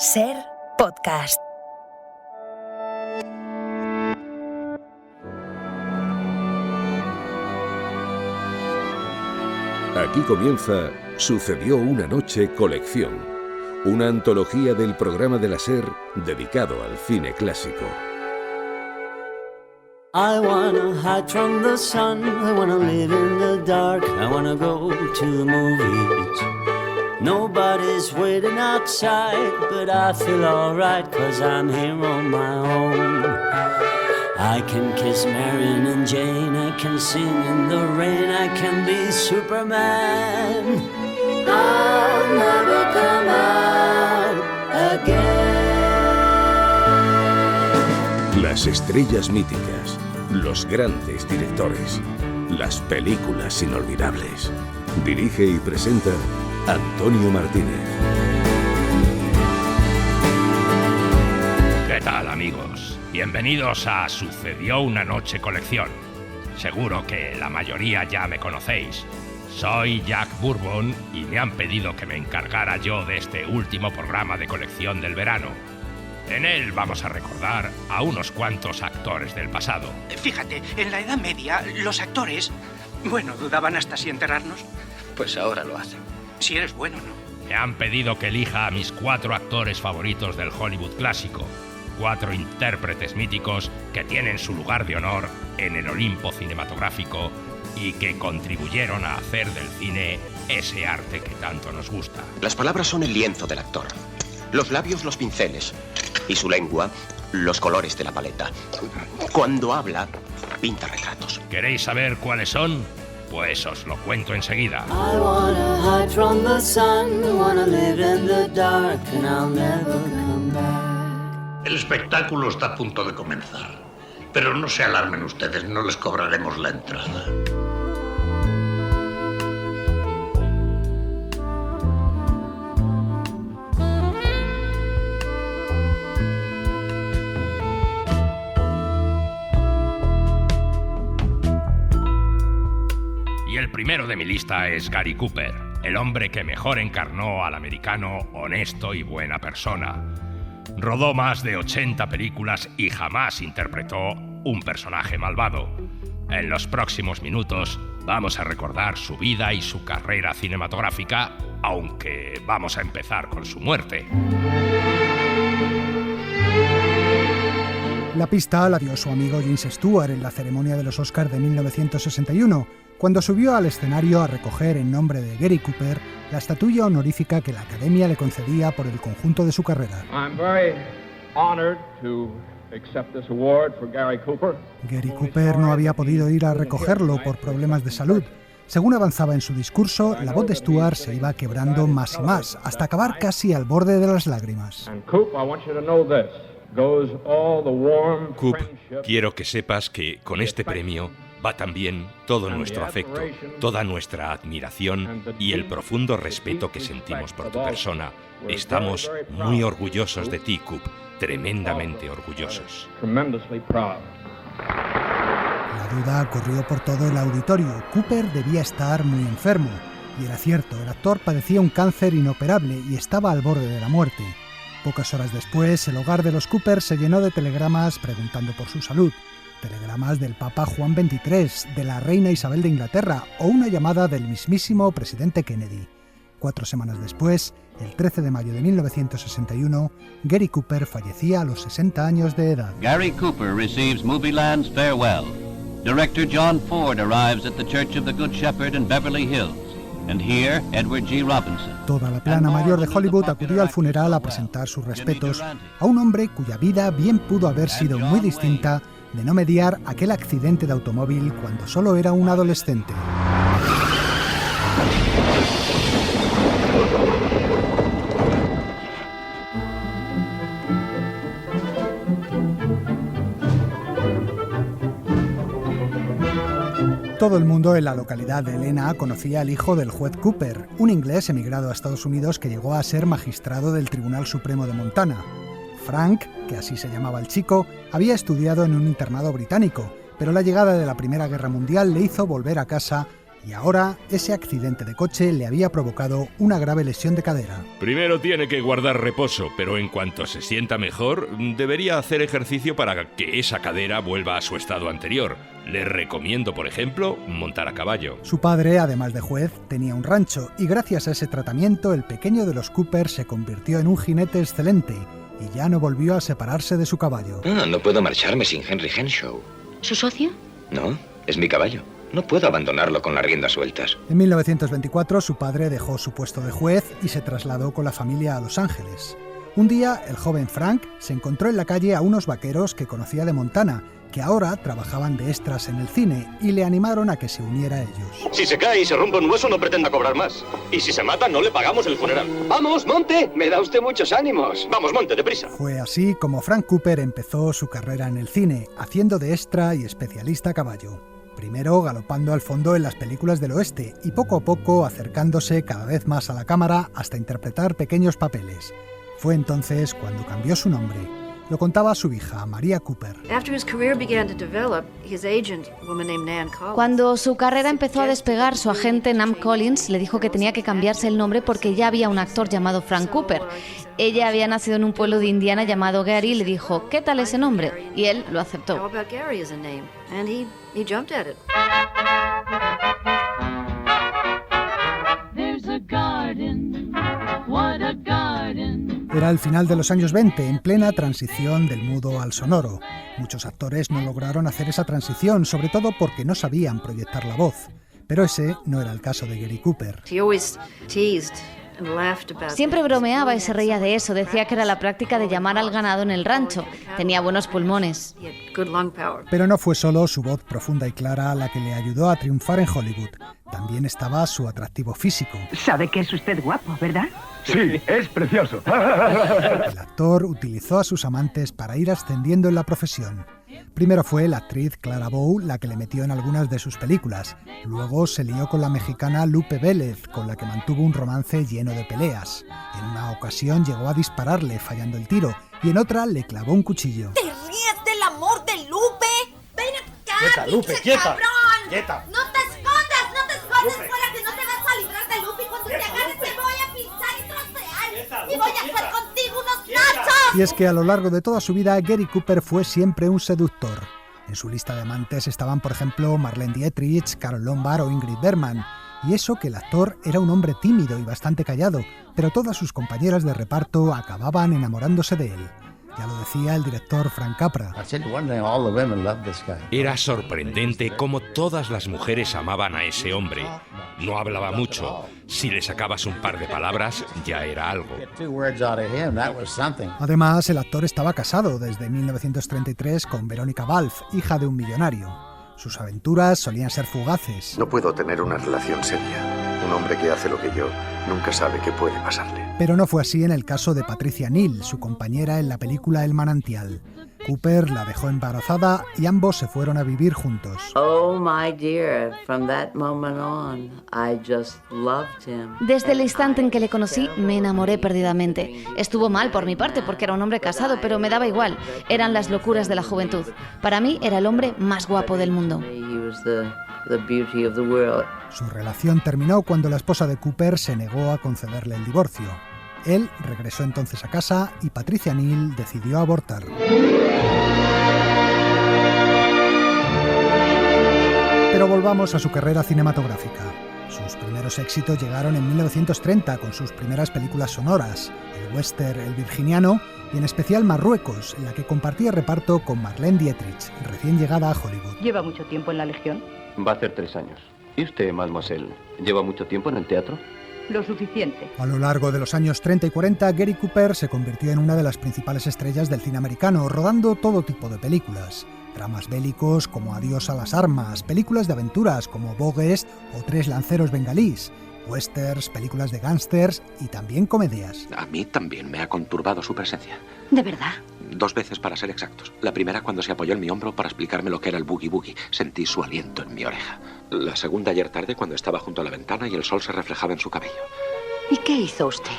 Ser Podcast. Aquí comienza Sucedió una noche colección, una antología del programa de la SER dedicado al cine clásico. I wanna hide from the sun, I wanna live in the dark, I wanna go to the movies. Nobody's waiting outside, but I feel alright, 'cause I'm here on my own. I can kiss Marion and Jane, I can sing in the rain, I can be Superman. I'll never come out again. Las estrellas míticas, los grandes directores, las películas inolvidables. Dirige y presenta Antonio Martínez. ¿Qué tal, amigos? Bienvenidos a Sucedió una noche colección. Seguro que la mayoría ya me conocéis. Soy Jack Bourbon y me han pedido que me encargara yo de este último programa de colección del verano. En él vamos a recordar a unos cuantos actores del pasado. Fíjate, en la Edad Media, los actores, dudaban hasta si enterrarnos. Pues ahora lo hacen. Si eres bueno, ¿no? Me han pedido que elija a mis 4 actores favoritos del Hollywood clásico. 4 intérpretes míticos que tienen su lugar de honor en el Olimpo cinematográfico y que contribuyeron a hacer del cine ese arte que tanto nos gusta. Las palabras son el lienzo del actor, los labios los pinceles y su lengua los colores de la paleta. Cuando habla, pinta retratos. ¿Queréis saber cuáles son? Pues os lo cuento enseguida. I wanna hide from the sun, I wanna live in the dark, and I'll never come back. El espectáculo está a punto de comenzar, pero no se alarmen ustedes, no les cobraremos la entrada. El primero de mi lista es Gary Cooper, el hombre que mejor encarnó al americano honesto y buena persona. Rodó más de 80 películas y jamás interpretó un personaje malvado. En los próximos minutos vamos a recordar su vida y su carrera cinematográfica, aunque vamos a empezar con su muerte. La pista la dio su amigo James Stewart en la ceremonia de los Oscars de 1961, cuando subió al escenario a recoger en nombre de Gary Cooper la estatuilla honorífica que la Academia le concedía por el conjunto de su carrera. Gary Cooper no había podido ir a recogerlo por problemas de salud. Según avanzaba en su discurso, la voz de Stewart se iba quebrando más y más, hasta acabar casi al borde de las lágrimas. Coop, quiero que sepas que con este premio va también todo nuestro afecto, toda nuestra admiración y el profundo respeto que sentimos por tu persona. Estamos muy orgullosos de ti, Coop, tremendamente orgullosos. La duda corrió por todo el auditorio. Cooper debía estar muy enfermo. Y era cierto, el actor padecía un cáncer inoperable y estaba al borde de la muerte. Pocas horas después, el hogar de los Cooper se llenó de telegramas preguntando por su salud. Telegramas del Papa Juan XXIII, de la Reina Isabel de Inglaterra o una llamada del mismísimo presidente Kennedy. 4 semanas después, el 13 de mayo de 1961, Gary Cooper fallecía a los 60 años de edad. Gary Cooper receives Movieland's farewell. Director John Ford arrives at the Church of the Good Shepherd in Beverly Hills. And here, Edward G. Robinson. Toda la plana mayor de Hollywood acudió al funeral a presentar sus respetos a un hombre cuya vida bien pudo haber sido muy distinta de no mediar aquel accidente de automóvil cuando solo era un adolescente. Todo el mundo en la localidad de Helena conocía al hijo del juez Cooper, un inglés emigrado a Estados Unidos que llegó a ser magistrado del Tribunal Supremo de Montana. Frank, que así se llamaba el chico, había estudiado en un internado británico, pero la llegada de la Primera Guerra Mundial le hizo volver a casa Y ahora, ese accidente de coche le había provocado una grave lesión de cadera. Primero tiene que guardar reposo, pero en cuanto se sienta mejor, debería hacer ejercicio para que esa cadera vuelva a su estado anterior. Le recomiendo, por ejemplo, montar a caballo. Su padre, además de juez, tenía un rancho y gracias a ese tratamiento el pequeño de los Cooper se convirtió en un jinete excelente y ya no volvió a separarse de su caballo. No puedo marcharme sin Henry Henshaw. ¿Su socio? No, es mi caballo. No puedo abandonarlo con las riendas sueltas. En 1924 su padre dejó su puesto de juez y se trasladó con la familia a Los Ángeles. Un día el joven Frank se encontró en la calle a unos vaqueros que conocía de Montana, que ahora trabajaban de extras en el cine y le animaron a que se uniera a ellos. Si se cae y se rompe un hueso no pretenda cobrar más. Y si se mata no le pagamos el funeral. ¡Vamos, monte! Me da usted muchos ánimos. Vamos, monte, deprisa. Fue así como Frank Cooper empezó su carrera en el cine, haciendo de extra y especialista a caballo. Primero galopando al fondo en las películas del oeste y poco a poco acercándose cada vez más a la cámara hasta interpretar pequeños papeles. Fue entonces cuando cambió su nombre. Lo contaba su hija, Maria Cooper. Cuando su carrera empezó a despegar, su agente Nam Collins le dijo que tenía que cambiarse el nombre porque ya había un actor llamado Frank Cooper. Ella había nacido en un pueblo de Indiana llamado Gary y le dijo, ¿qué tal ese nombre? Y él lo aceptó. Era el final de los años 20, en plena transición del mudo al sonoro. Muchos actores no lograron hacer esa transición, sobre todo porque no sabían proyectar la voz. Pero ese no era el caso de Gary Cooper. Siempre bromeaba y se reía de eso. Decía que era la práctica de llamar al ganado en el rancho. Tenía buenos pulmones. Pero no fue solo su voz profunda y clara la que le ayudó a triunfar en Hollywood. También estaba su atractivo físico. Sabe que es usted guapo, ¿verdad? Sí, es precioso. El actor utilizó a sus amantes para ir ascendiendo en la profesión. Primero fue la actriz Clara Bow la que le metió en algunas de sus películas. Luego se lió con la mexicana Lupe Vélez, con la que mantuvo un romance lleno de peleas. En una ocasión llegó a dispararle fallando el tiro y en otra le clavó un cuchillo. ¿Te ríes del amor de Lupe? ¡Ven acá, quieta, Lupe, quieta, cabrón! quieta. ¡No te escondas fuera que no te vas a librar de Lupe! Cuando te agarres te voy a pinchar y trocear y voy a hacer contigo unos nachos. Y es que a lo largo de toda su vida Gary Cooper fue siempre un seductor. En su lista de amantes estaban, por ejemplo, Marlene Dietrich, Carol Lombard o Ingrid Bergman. Y eso que el actor era un hombre tímido y bastante callado, pero todas sus compañeras de reparto acababan enamorándose de él. Ya lo decía el director Frank Capra. Era sorprendente cómo todas las mujeres amaban a ese hombre. No hablaba mucho. Si le sacabas un par de palabras, ya era algo. Además, el actor estaba casado desde 1933 con Veronica Balfe, hija de un millonario. Sus aventuras solían ser fugaces. No puedo tener una relación seria. Un hombre que hace lo que yo nunca sabe qué puede pasarle. Pero no fue así en el caso de Patricia Neal, su compañera en la película El manantial. Cooper la dejó embarazada y ambos se fueron a vivir juntos. Oh, my dear, from that moment on, I just loved him. Desde el instante en que le conocí, me enamoré perdidamente. Estuvo mal por mi parte porque era un hombre casado, pero me daba igual. Eran las locuras de la juventud. Para mí era el hombre más guapo del mundo. Su relación terminó cuando la esposa de Cooper se negó a concederle el divorcio. Él regresó entonces a casa y Patricia Neal decidió abortar. Pero volvamos a su carrera cinematográfica. Sus primeros éxitos llegaron en 1930 con sus primeras películas sonoras, el western El Virginiano y en especial Marruecos, en la que compartía reparto con Marlene Dietrich, recién llegada a Hollywood. ¿Lleva mucho tiempo en la Legión? Va a hacer 3 años. ¿Y usted, mademoiselle, lleva mucho tiempo en el teatro? Lo suficiente. A lo largo de los años 30 y 40, Gary Cooper se convirtió en una de las principales estrellas del cine americano, rodando todo tipo de películas. Dramas bélicos como Adiós a las armas, películas de aventuras como Bogues o Tres lanceros bengalíes, westerns, películas de gángsters y también comedias. A mí también me ha conturbado su presencia. ¿De verdad? 2 veces para ser exactos. La primera cuando se apoyó en mi hombro para explicarme lo que era el boogie boogie. Sentí su aliento en mi oreja. La segunda ayer tarde cuando estaba junto a la ventana y el sol se reflejaba en su cabello. ¿Y qué hizo usted?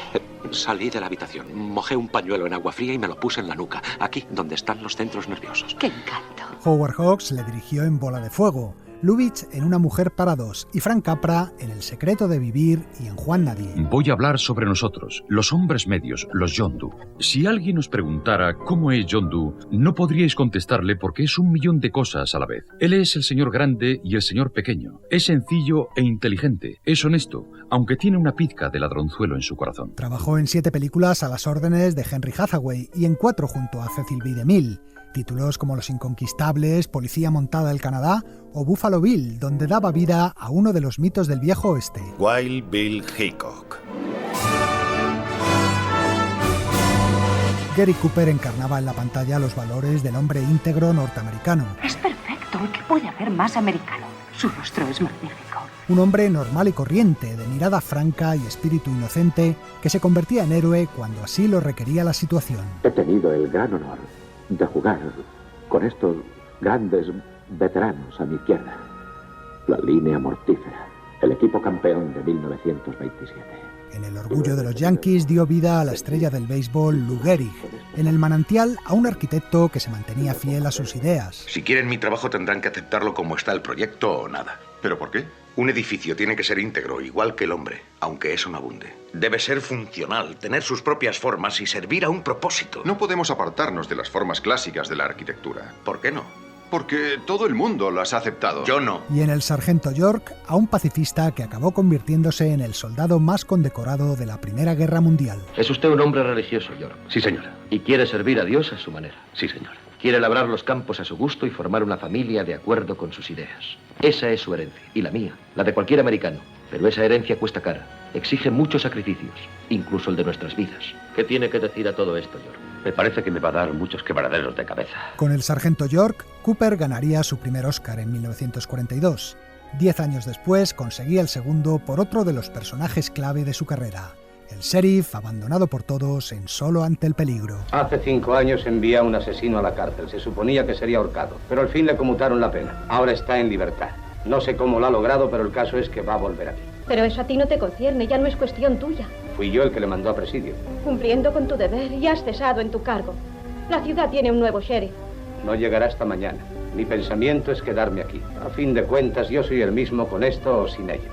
Salí de la habitación, mojé un pañuelo en agua fría y me lo puse en la nuca, aquí donde están los centros nerviosos. ¡Qué encanto! Howard Hawks le dirigió en Bola de Fuego. Lubitsch en Una mujer para dos y Frank Capra en El secreto de vivir y en Juan Nadie. Voy a hablar sobre nosotros, los hombres medios, los Yondu. Si alguien os preguntara cómo es Yondu, no podríais contestarle porque es 1.000.000 de cosas a la vez. Él es el señor grande y el señor pequeño. Es sencillo e inteligente. Es honesto, aunque tiene una pizca de ladronzuelo en su corazón. Trabajó en 7 películas a las órdenes de Henry Hathaway y en 4 junto a Cecil B. DeMille. Títulos como Los Inconquistables, Policía montada del Canadá o Buffalo Bill, donde daba vida a uno de los mitos del viejo oeste. Wild Bill Hickok. Gary Cooper encarnaba en la pantalla los valores del hombre íntegro norteamericano. Es perfecto. ¿Qué puede haber más americano? Su rostro es magnífico. Un hombre normal y corriente, de mirada franca y espíritu inocente, que se convertía en héroe cuando así lo requería la situación. He tenido el gran honor de jugar con estos grandes veteranos a mi izquierda. La línea mortífera, el equipo campeón de 1927. En El orgullo de los Yankees dio vida a la estrella del béisbol Lou Gehrig. En El manantial a un arquitecto que se mantenía fiel a sus ideas. Si quieren mi trabajo tendrán que aceptarlo como está el proyecto o nada. ¿Pero por qué? Un edificio tiene que ser íntegro, igual que el hombre, aunque eso no abunde. Debe ser funcional, tener sus propias formas y servir a un propósito. No podemos apartarnos de las formas clásicas de la arquitectura. ¿Por qué no? Porque todo el mundo las ha aceptado. Yo no. Y en El sargento York, a un pacifista que acabó convirtiéndose en el soldado más condecorado de la Primera Guerra Mundial. Es usted un hombre religioso, York. Sí, señora. Y quiere servir a Dios a su manera. Sí, señora. Quiere labrar los campos a su gusto y formar una familia de acuerdo con sus ideas. Esa es su herencia, y la mía, la de cualquier americano. Pero esa herencia cuesta cara, exige muchos sacrificios, incluso el de nuestras vidas. ¿Qué tiene que decir a todo esto, York? Me parece que me va a dar muchos quebraderos de cabeza. Con El sargento York, Cooper ganaría su primer Oscar en 1942. 10 años después conseguía el segundo por otro de los personajes clave de su carrera. El sheriff, abandonado por todos, en Solo ante el peligro. Hace 5 años envié a un asesino a la cárcel. Se suponía que sería ahorcado, pero al fin le conmutaron la pena. Ahora está en libertad. No sé cómo lo ha logrado, pero el caso es que va a volver aquí. Pero eso a ti no te concierne, ya no es cuestión tuya. Fui yo el que le mandó a presidio. Cumpliendo con tu deber, ya has cesado en tu cargo. La ciudad tiene un nuevo sheriff. No llegará hasta mañana. Mi pensamiento es quedarme aquí. A fin de cuentas, yo soy el mismo con esto o sin ello.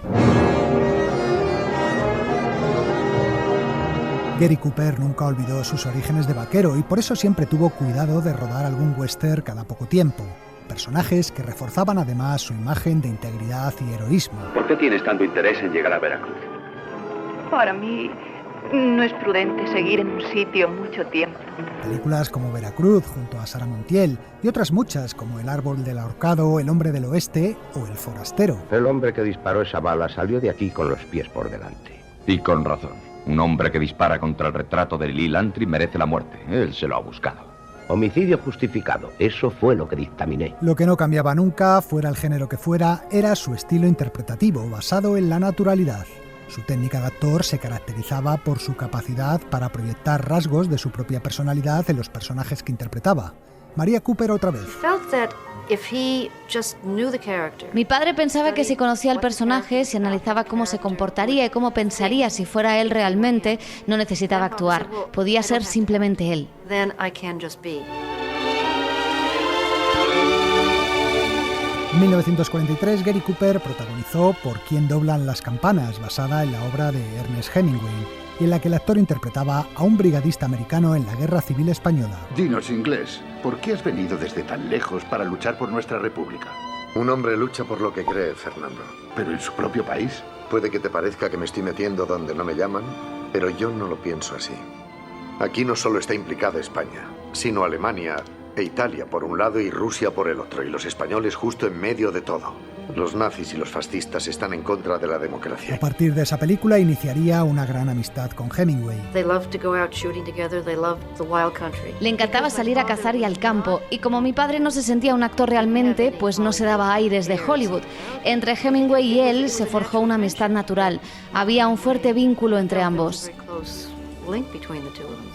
Gary Cooper nunca olvidó sus orígenes de vaquero y por eso siempre tuvo cuidado de rodar algún western cada poco tiempo. Personajes que reforzaban además su imagen de integridad y heroísmo. ¿Por qué tienes tanto interés en llegar a Veracruz? Para mí no es prudente seguir en un sitio mucho tiempo. Películas como Veracruz junto a Sara Montiel y otras muchas como El árbol del ahorcado, El hombre del oeste o El forastero. El hombre que disparó esa bala salió de aquí con los pies por delante. Y con razón. Un hombre que dispara contra el retrato de Lee Lantry merece la muerte. Él se lo ha buscado. Homicidio justificado. Eso fue lo que dictaminé. Lo que no cambiaba nunca, fuera el género que fuera, era su estilo interpretativo, basado en la naturalidad. Su técnica de actor se caracterizaba por su capacidad para proyectar rasgos de su propia personalidad en los personajes que interpretaba. María Cooper otra vez. Mi padre pensaba que si conocía al personaje, si analizaba cómo se comportaría y cómo pensaría si fuera él realmente, no necesitaba actuar. Podía ser simplemente él. En 1943, Gary Cooper protagonizó Por quién doblan las campanas, basada en la obra de Ernest Hemingway, y en la que el actor interpretaba a un brigadista americano en la Guerra Civil Española. Dinos, inglés, ¿por qué has venido desde tan lejos para luchar por nuestra república? Un hombre lucha por lo que cree, Fernando. ¿Pero en su propio país? Puede que te parezca que me estoy metiendo donde no me llaman, pero yo no lo pienso así. Aquí no solo está implicada España, sino Alemania e Italia por un lado y Rusia por el otro, y los españoles justo en medio de todo. Los nazis y los fascistas están en contra de la democracia. A partir de esa película iniciaría una gran amistad con Hemingway. Le encantaba salir a cazar y al campo, y como mi padre no se sentía un actor realmente, pues no se daba aires de Hollywood. Entre Hemingway y él se forjó una amistad natural. Había un fuerte vínculo entre ambos.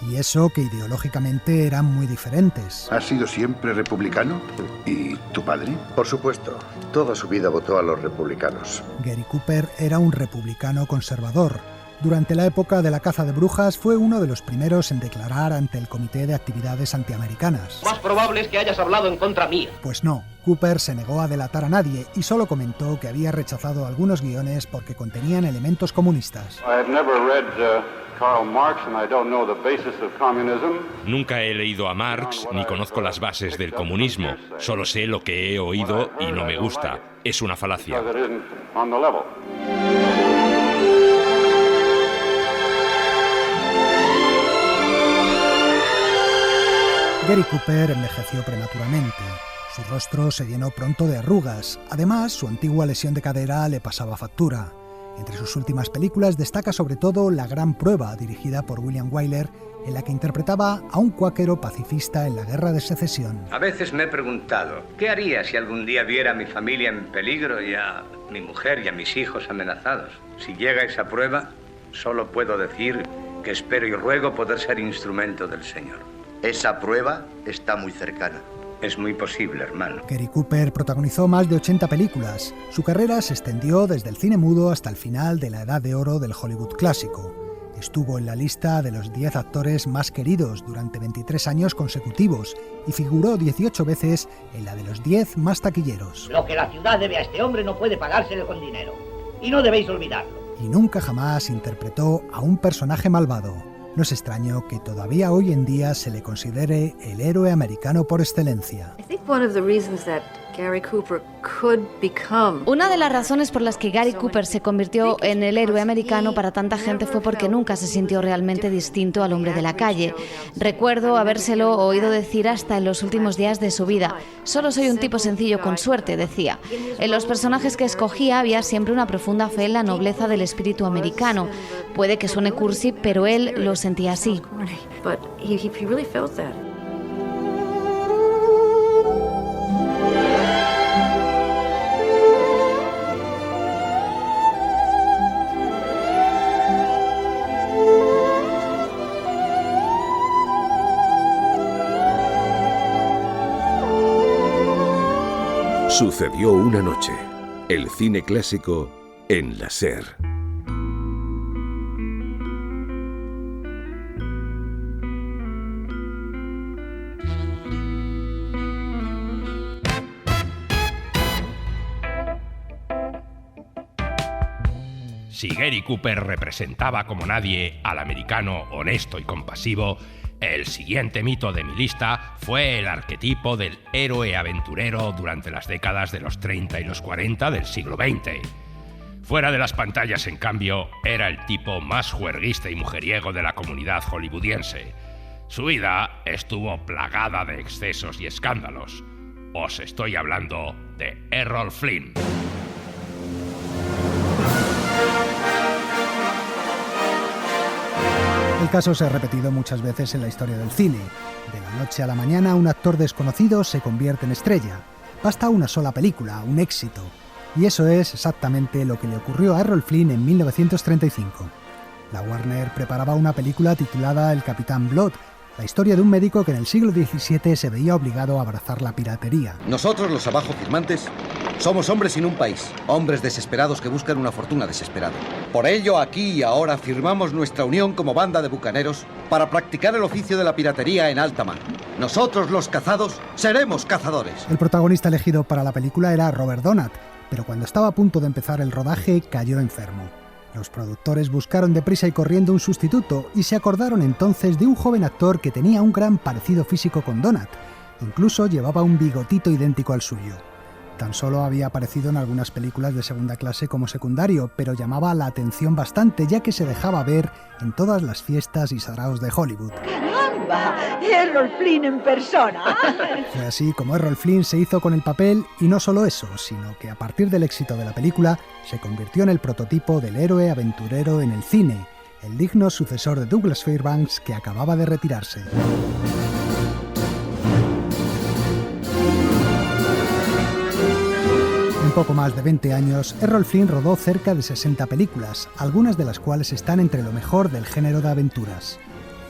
Y eso que ideológicamente eran muy diferentes. ¿Has sido siempre republicano? ¿Y tu padre? Por supuesto. Toda su vida votó a los republicanos. Gary Cooper era un republicano conservador. Durante la época de la caza de brujas fue uno de los primeros en declarar ante el Comité de Actividades Antiamericanas. Más probable es que hayas hablado en contra mía. Pues no, Cooper se negó a delatar a nadie y solo comentó que había rechazado algunos guiones porque contenían elementos comunistas. Nunca he leído a Marx ni conozco las bases del comunismo. Solo sé lo que he oído y no me gusta. Es una falacia. Gary Cooper envejeció prematuramente. Su rostro se llenó pronto de arrugas. Además, su antigua lesión de cadera le pasaba factura. Entre sus últimas películas destaca sobre todo La Gran Prueba, dirigida por William Wyler, en la que interpretaba a un cuáquero pacifista en la Guerra de Secesión. A veces me he preguntado, ¿qué haría si algún día viera a mi familia en peligro y a mi mujer y a mis hijos amenazados? Si llega esa prueba, solo puedo decir que espero y ruego poder ser instrumento del Señor. Esa prueba está muy cercana. Es muy posible, hermano. Gary Cooper protagonizó más de 80 películas. Su carrera se extendió desde el cine mudo hasta el final de la edad de oro del Hollywood clásico. Estuvo en la lista de los 10 actores más queridos durante 23 años consecutivos y figuró 18 veces en la de los 10 más taquilleros. Lo que la ciudad debe a este hombre no puede pagárselo con dinero. Y no debéis olvidarlo. Y nunca jamás interpretó a un personaje malvado. No es extraño que todavía hoy en día se le considere el héroe americano por excelencia. Una de las razones por las que Gary Cooper se convirtió en el héroe americano para tanta gente fue porque nunca se sintió realmente distinto al hombre de la calle. Recuerdo habérselo oído decir hasta en los últimos días de su vida. Solo soy un tipo sencillo con suerte, decía. En los personajes que escogía había siempre una profunda fe en la nobleza del espíritu americano. Puede que suene cursi, pero él lo sentía así. Sucedió una noche. El cine clásico en la SER. Si Gary Cooper representaba como nadie al americano honesto y compasivo, el siguiente mito de mi lista fue el arquetipo del héroe aventurero durante las décadas de los 30 y los 40 del siglo XX. Fuera de las pantallas, en cambio, era el tipo más juerguista y mujeriego de la comunidad hollywoodiense. Su vida estuvo plagada de excesos y escándalos. Os estoy hablando de Errol Flynn. El caso se ha repetido muchas veces en la historia del cine. De la noche a la mañana, un actor desconocido se convierte en estrella. Basta una sola película, un éxito. Y eso es exactamente lo que le ocurrió a Errol Flynn en 1935. La Warner preparaba una película titulada El Capitán Blood, la historia de un médico que en el siglo XVII se veía obligado a abrazar la piratería. Nosotros, los abajo firmantes, somos hombres sin un país, hombres desesperados que buscan una fortuna desesperada. Por ello, aquí y ahora firmamos nuestra unión como banda de bucaneros para practicar el oficio de la piratería en alta mar. Nosotros, los cazados, seremos cazadores. El protagonista elegido para la película era Robert Donat, pero cuando estaba a punto de empezar el rodaje cayó enfermo. Los productores buscaron deprisa y corriendo un sustituto y se acordaron entonces de un joven actor que tenía un gran parecido físico con Donat. Incluso llevaba un bigotito idéntico al suyo. Tan solo había aparecido en algunas películas de segunda clase como secundario, pero llamaba la atención bastante ya que se dejaba ver en todas las fiestas y saraos de Hollywood. ¡Caramba! ¡Errol Flynn en persona! Fue así como Errol Flynn se hizo con el papel, y no solo eso, sino que a partir del éxito de la película se convirtió en el prototipo del héroe aventurero en el cine, el digno sucesor de Douglas Fairbanks que acababa de retirarse. En poco más de 20 años, Errol Flynn rodó cerca de 60 películas, algunas de las cuales están entre lo mejor del género de aventuras.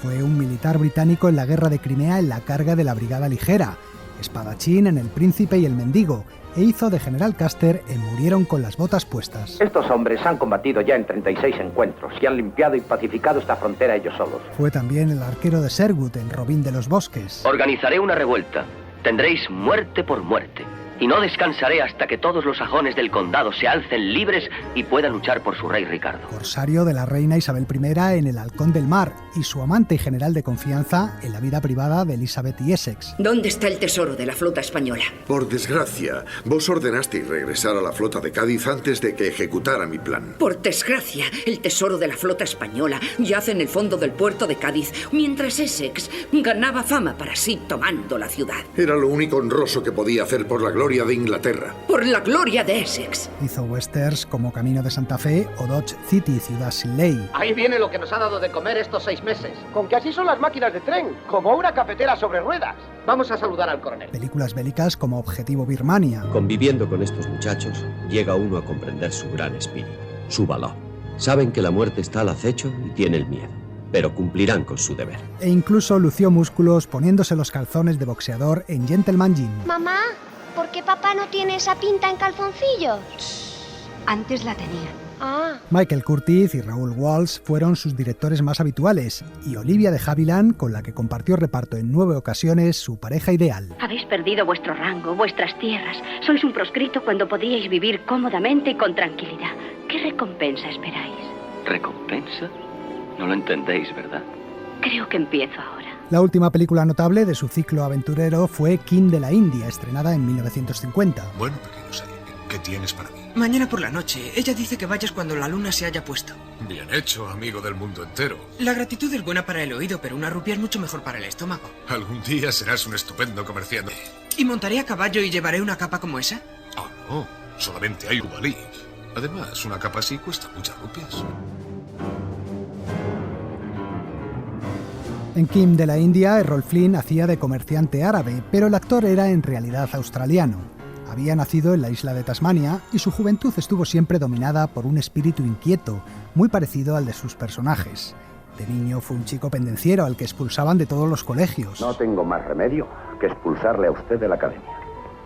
Fue un militar británico en la guerra de Crimea en la carga de la Brigada Ligera. espadachín en El príncipe y el mendigo, e hizo de General Custer en Murieron con las botas puestas. Estos hombres han combatido ya en 36 encuentros y han limpiado y pacificado esta frontera ellos solos. Fue también el arquero de Sherwood en Robin de los Bosques. Organizaré una revuelta. Tendréis muerte por muerte. Y no descansaré hasta que todos los sajones del condado se alcen libres y puedan luchar por su rey Ricardo. Corsario de la reina Isabel I en El Halcón del Mar y su amante y general de confianza en la vida privada de Elizabeth y Essex. ¿Dónde está el tesoro de la flota española? Por desgracia, vos ordenasteis regresar a la flota de Cádiz antes de que ejecutara mi plan. Por desgracia, el tesoro de la flota española yace en el fondo del puerto de Cádiz, mientras Essex ganaba fama para sí tomando la ciudad. Era lo único honroso que podía hacer por la gloria de Inglaterra. Por la gloria de Essex. Hizo westerns como Camino de Santa Fe o Dodge City, Ciudad sin ley. Ahí viene lo que nos ha dado de comer estos 6 meses. Con que así son las máquinas de tren, como una cafetera sobre ruedas. Vamos a saludar al coronel. Películas bélicas como Objetivo Birmania. Conviviendo con estos muchachos, llega uno a comprender su gran espíritu, su valor. Saben que la muerte está al acecho y tienen miedo, pero cumplirán con su deber. E incluso lució músculos poniéndose los calzones de boxeador en Gentleman Jim. Mamá, ¿por qué papá no tiene esa pinta en calzoncillos? Antes la tenía. Ah. Michael Curtiz y Raúl Walsh fueron sus directores más habituales, y Olivia de Havilland, con la que compartió reparto en 9 ocasiones, su pareja ideal. Habéis perdido vuestro rango, vuestras tierras. Sois un proscrito cuando podíais vivir cómodamente y con tranquilidad. ¿Qué recompensa esperáis? ¿Recompensa? No lo entendéis, ¿verdad? Creo que empiezo ahora. La última película notable de su ciclo aventurero fue King de la India, estrenada en 1950. Bueno, pequeño Said, ¿qué tienes para mí? Mañana por la noche. Ella dice que vayas cuando la luna se haya puesto. Bien hecho, amigo del mundo entero. La gratitud es buena para el oído, pero una rupia es mucho mejor para el estómago. Algún día serás un estupendo comerciante. ¿Y montaré a caballo y llevaré una capa como esa? Oh, no. Solamente hay Ubalí. Además, una capa así cuesta muchas rupias. En Kim de la India, Errol Flynn hacía de comerciante árabe, pero el actor era en realidad australiano. Había nacido en la isla de Tasmania y su juventud estuvo siempre dominada por un espíritu inquieto, muy parecido al de sus personajes. De niño fue un chico pendenciero al que expulsaban de todos los colegios. No tengo más remedio que expulsarle a usted de la academia.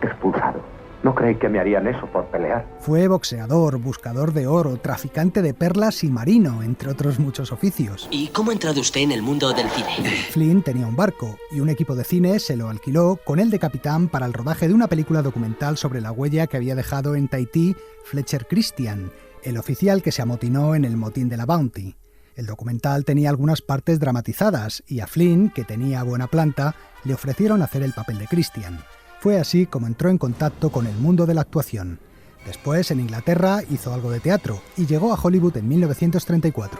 Expulsado. ¿No cree que me harían eso por pelear? Fue boxeador, buscador de oro, traficante de perlas y marino, entre otros muchos oficios. ¿Y cómo ha entrado usted en el mundo del cine? Flynn tenía un barco y un equipo de cine se lo alquiló con él de capitán para el rodaje de una película documental sobre la huella que había dejado en Tahití Fletcher Christian, el oficial que se amotinó en el motín de la Bounty. El documental tenía algunas partes dramatizadas y a Flynn, que tenía buena planta, le ofrecieron hacer el papel de Christian. Fue así como entró en contacto con el mundo de la actuación. Después, en Inglaterra, hizo algo de teatro y llegó a Hollywood en 1934.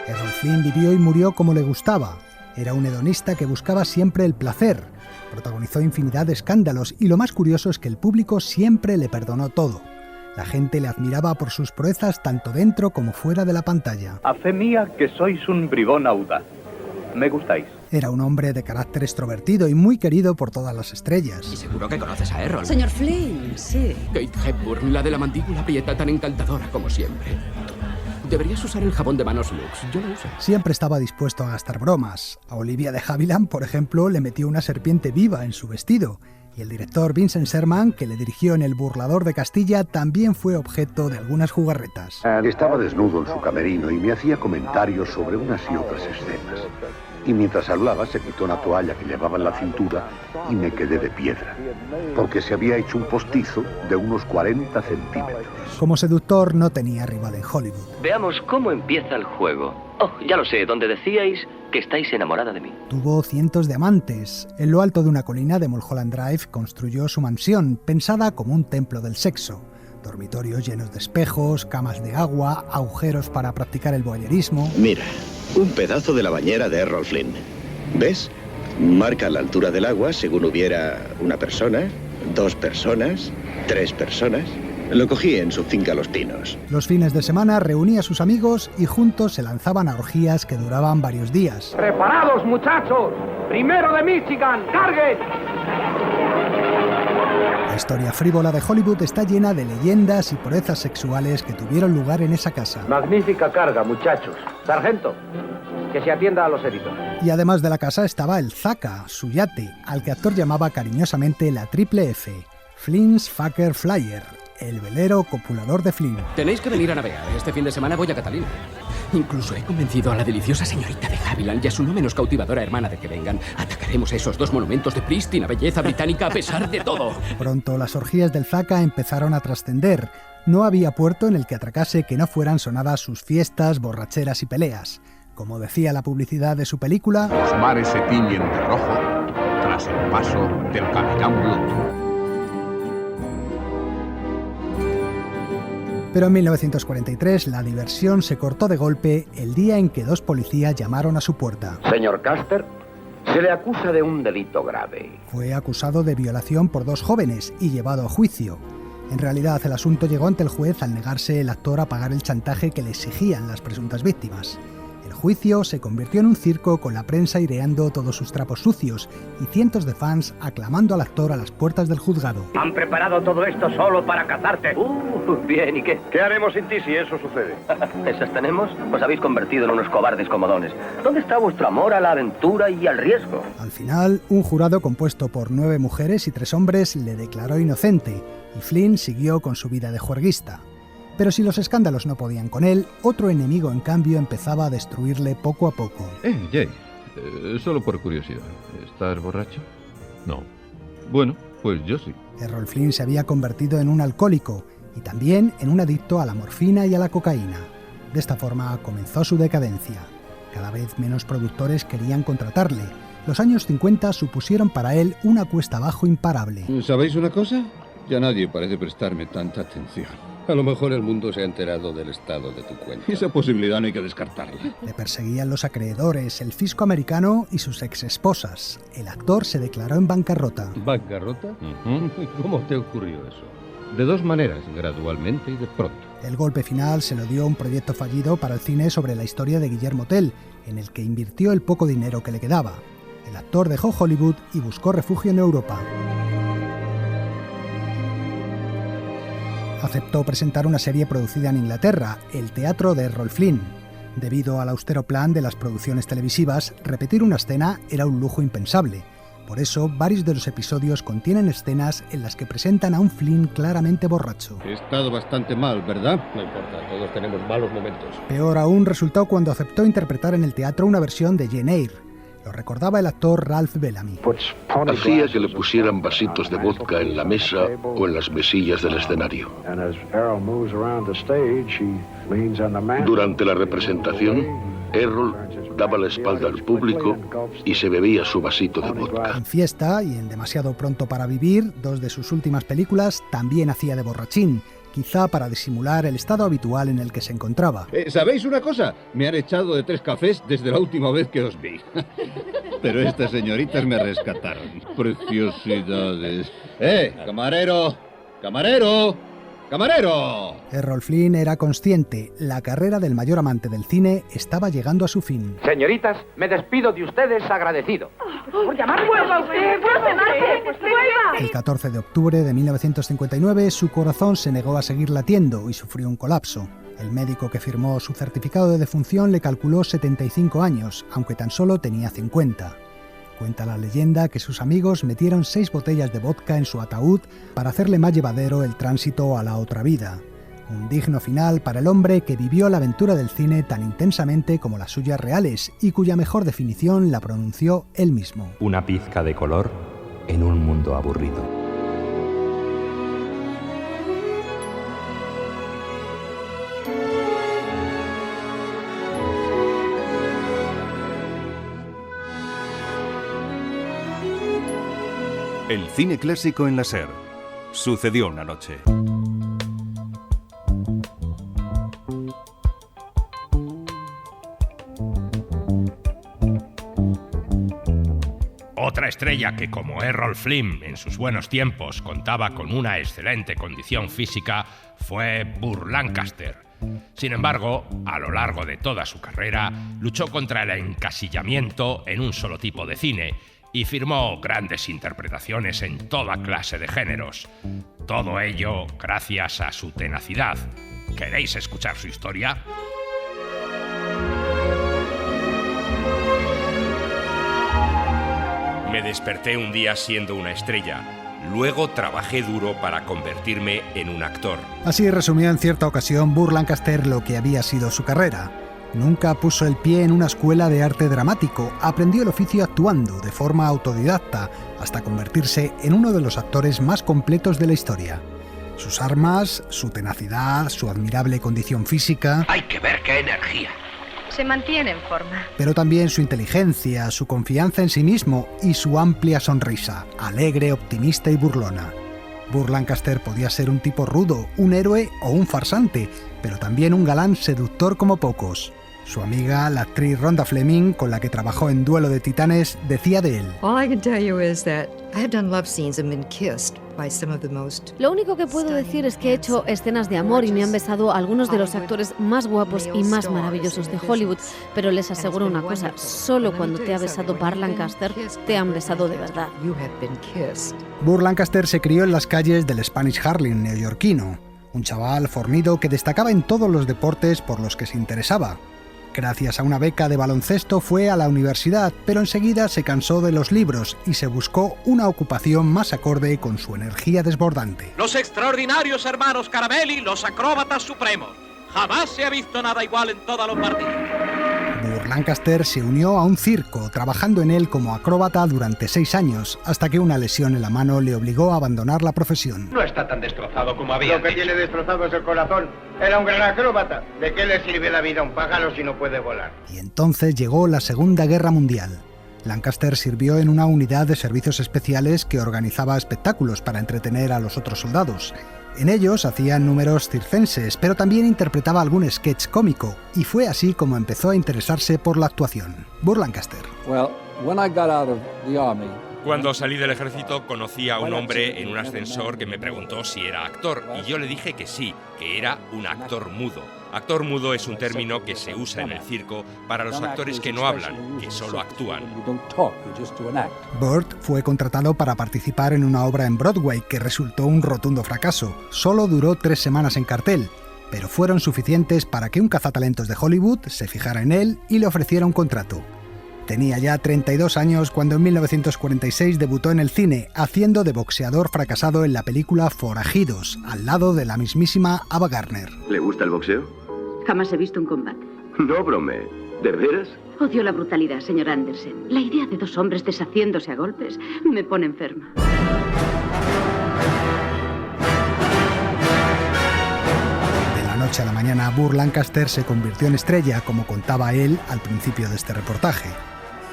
Errol Flynn vivió y murió como le gustaba. Era un hedonista que buscaba siempre el placer. Protagonizó infinidad de escándalos y lo más curioso es que el público siempre le perdonó todo. La gente le admiraba por sus proezas tanto dentro como fuera de la pantalla. A fe mía que sois un bribón audaz. Me gustáis. Era un hombre de carácter extrovertido y muy querido por todas las estrellas. Y seguro que conoces a Errol. Señor Flynn, sí. Kate Hepburn, la de la mandíbula prieta tan encantadora como siempre. Deberías usar el jabón de manos Lux, yo lo uso. Siempre estaba dispuesto a gastar bromas. A Olivia de Havilland, por ejemplo, le metió una serpiente viva en su vestido. Y el director Vincent Sherman, que le dirigió en El burlador de Castilla, también fue objeto de algunas jugarretas. Estaba desnudo en su camerino y me hacía comentarios sobre unas y otras escenas. Y mientras hablaba se quitó una toalla que llevaba en la cintura y me quedé de piedra, porque se había hecho un postizo de unos 40 centímetros. Como seductor no tenía rival en Hollywood. Veamos cómo empieza el juego. Oh, ya lo sé, donde decíais que estáis enamorada de mí. Tuvo cientos de amantes. En lo alto de una colina de Mulholland Drive construyó su mansión, pensada como un templo del sexo. Dormitorios llenos de espejos, camas de agua, agujeros para practicar el voyerismo. Mira, un pedazo de la bañera de Errol Flynn. ¿Ves? Marca la altura del agua según hubiera una persona, 2 personas, 3 personas. Lo cogí en su finca Los Pinos. Los fines de semana reunía a sus amigos y juntos se lanzaban a orgías que duraban varios días. ¡Preparados, muchachos! ¡Primero de Michigan! ¡Carguen! historia frívola de Hollywood está llena de leyendas y proezas sexuales que tuvieron lugar en esa casa. Magnífica carga, muchachos. Sargento, que se atienda a los heridos. Y además de la casa estaba el Zaka, su yate, al que actor llamaba cariñosamente la Triple F, Flynn's Fucker Flyer, el velero copulador de Flynn. Tenéis que venir a navegar. Este fin de semana voy a Catalina. Incluso he convencido a la deliciosa señorita de Havilland y a su no menos cautivadora hermana de que vengan. Atacaremos a esos dos monumentos de prístina belleza británica a pesar de todo. Pronto las orgías del Zaka empezaron a trascender. No había puerto en el que atracase que no fueran sonadas sus fiestas, borracheras y peleas. Como decía la publicidad de su película, los mares se tiñen de rojo tras el paso del Capitán Blood. Pero en 1943 la diversión se cortó de golpe el día en que dos policías llamaron a su puerta. Señor Custer, se le acusa de un delito grave. Fue acusado de violación por dos jóvenes y llevado a juicio. En realidad el asunto llegó ante el juez al negarse el actor a pagar el chantaje que le exigían las presuntas víctimas. El juicio se convirtió en un circo con la prensa aireando todos sus trapos sucios y cientos de fans aclamando al actor a las puertas del juzgado. Han preparado todo esto solo para cazarte. Bien, ¿y qué? ¿Qué haremos sin ti si eso sucede? ¿Esas tenemos? Os habéis convertido en unos cobardes comodones. ¿Dónde está vuestro amor a la aventura y al riesgo? Al final, un jurado compuesto por 9 mujeres y 3 hombres le declaró inocente y Flynn siguió con su vida de juerguista. Pero si los escándalos no podían con él, otro enemigo en cambio empezaba a destruirle poco a poco. Jay, solo por curiosidad, ¿estás borracho? No. Bueno, pues yo sí. Errol Flynn se había convertido en un alcohólico y también en un adicto a la morfina y a la cocaína. De esta forma comenzó su decadencia. Cada vez menos productores querían contratarle. Los años 50 supusieron para él una cuesta abajo imparable. ¿Sabéis una cosa? Ya nadie parece prestarme tanta atención. A lo mejor el mundo se ha enterado del estado de tu cuenta. Esa posibilidad no hay que descartarla. Le perseguían los acreedores, el fisco americano y sus exesposas. El actor se declaró en bancarrota. ¿Bancarrota? ¿Cómo te ocurrió eso? De dos maneras, gradualmente y de pronto. El golpe final se lo dio un proyecto fallido para el cine sobre la historia de Guillermo Tell, en el que invirtió el poco dinero que le quedaba. El actor dejó Hollywood y buscó refugio en Europa. Aceptó presentar una serie producida en Inglaterra, El Teatro de Errol Flynn. Debido al austero plan de las producciones televisivas, repetir una escena era un lujo impensable. Por eso, varios de los episodios contienen escenas en las que presentan a un Flynn claramente borracho. He estado bastante mal, ¿verdad? No importa, todos tenemos malos momentos. Peor aún resultó cuando aceptó interpretar en el teatro una versión de Jane Eyre. Lo recordaba el actor Ralph Bellamy. Hacía que le pusieran vasitos de vodka en la mesa o en las mesillas del escenario. Durante la representación, Errol daba la espalda al público y se bebía su vasito de vodka. En Fiesta y en Demasiado pronto para vivir, dos de sus últimas películas, también hacía de borrachín, quizá para disimular el estado habitual en el que se encontraba. ¿Sabéis una cosa? Me han echado de 3 cafés desde la última vez que os vi. Pero estas señoritas me rescataron. Preciosidades. ¡Camarero! ¡Camarero! ¡Camarero! Errol Flynn era consciente, la carrera del mayor amante del cine estaba llegando a su fin. Señoritas, me despido de ustedes agradecido. Por llamar, vuelva usted, vuelva. El 14 de octubre de 1959, su corazón se negó a seguir latiendo y sufrió un colapso. El médico que firmó su certificado de defunción le calculó 75 años, aunque tan solo tenía 50. Cuenta la leyenda que sus amigos metieron 6 botellas de vodka en su ataúd para hacerle más llevadero el tránsito a la otra vida. Un digno final para el hombre que vivió la aventura del cine tan intensamente como las suyas reales y cuya mejor definición la pronunció él mismo. Una pizca de color en un mundo aburrido. El cine clásico en la SER. Sucedió una noche. Otra estrella que, como Errol Flynn en sus buenos tiempos contaba con una excelente condición física, fue Burt Lancaster. Sin embargo, a lo largo de toda su carrera, luchó contra el encasillamiento en un solo tipo de cine y firmó grandes interpretaciones en toda clase de géneros. Todo ello gracias a su tenacidad. ¿Queréis escuchar su historia? Me desperté un día siendo una estrella. Luego trabajé duro para convertirme en un actor. Así resumió en cierta ocasión Burt Lancaster lo que había sido su carrera. Nunca puso el pie en una escuela de arte dramático, aprendió el oficio actuando de forma autodidacta hasta convertirse en uno de los actores más completos de la historia. Sus armas, su tenacidad, su admirable condición física... ¡Hay que ver qué energía! Se mantiene en forma. Pero también su inteligencia, su confianza en sí mismo y su amplia sonrisa, alegre, optimista y burlona. Burt Lancaster podía ser un tipo rudo, un héroe o un farsante, pero también un galán seductor como pocos. Su amiga, la actriz Rhonda Fleming, con la que trabajó en Duelo de Titanes, decía de él: Lo único que puedo decir es que he hecho escenas de amor y me han besado algunos de los actores más guapos y más maravillosos de Hollywood, pero les aseguro una cosa, solo cuando te ha besado Burt Lancaster, te han besado de verdad. Burt Lancaster se crió en las calles del Spanish Harlem neoyorquino, un chaval fornido que destacaba en todos los deportes por los que se interesaba. Gracias a una beca de baloncesto fue a la universidad, pero enseguida se cansó de los libros y se buscó una ocupación más acorde con su energía desbordante. Los extraordinarios hermanos Carabelli, los acróbatas supremos. Jamás se ha visto nada igual en toda Lombardía. Burt Lancaster se unió a un circo, trabajando en él como acróbata durante 6 años, hasta que una lesión en la mano le obligó a abandonar la profesión. No está tan destrozado como había. Lo que tiene destrozado es el corazón. Era un gran acróbata. ¿De qué le sirve la vida a un pájaro si no puede volar? Y entonces llegó la Segunda Guerra Mundial. Lancaster sirvió en una unidad de servicios especiales que organizaba espectáculos para entretener a los otros soldados. En ellos hacía números circenses, pero también interpretaba algún sketch cómico, y fue así como empezó a interesarse por la actuación. Burt Lancaster. Cuando salí del ejército conocí a un hombre en un ascensor que me preguntó si era actor, y yo le dije que sí, que era un actor mudo. Actor mudo es un término que se usa en el circo para los actores que no hablan, que solo actúan. Burt fue contratado para participar en una obra en Broadway que resultó un rotundo fracaso. Solo duró 3 semanas en cartel, pero fueron suficientes para que un cazatalentos de Hollywood se fijara en él y le ofreciera un contrato. Tenía ya 32 años cuando en 1946 debutó en el cine, haciendo de boxeador fracasado en la película Forajidos, al lado de la mismísima Ava Gardner. ¿Le gusta el boxeo? Jamás he visto un combate. No bromee. ¿De veras? Odio la brutalidad, señor Anderson. La idea de 2 hombres deshaciéndose a golpes me pone enferma. De la noche a la mañana, Burt Lancaster se convirtió en estrella, como contaba él al principio de este reportaje.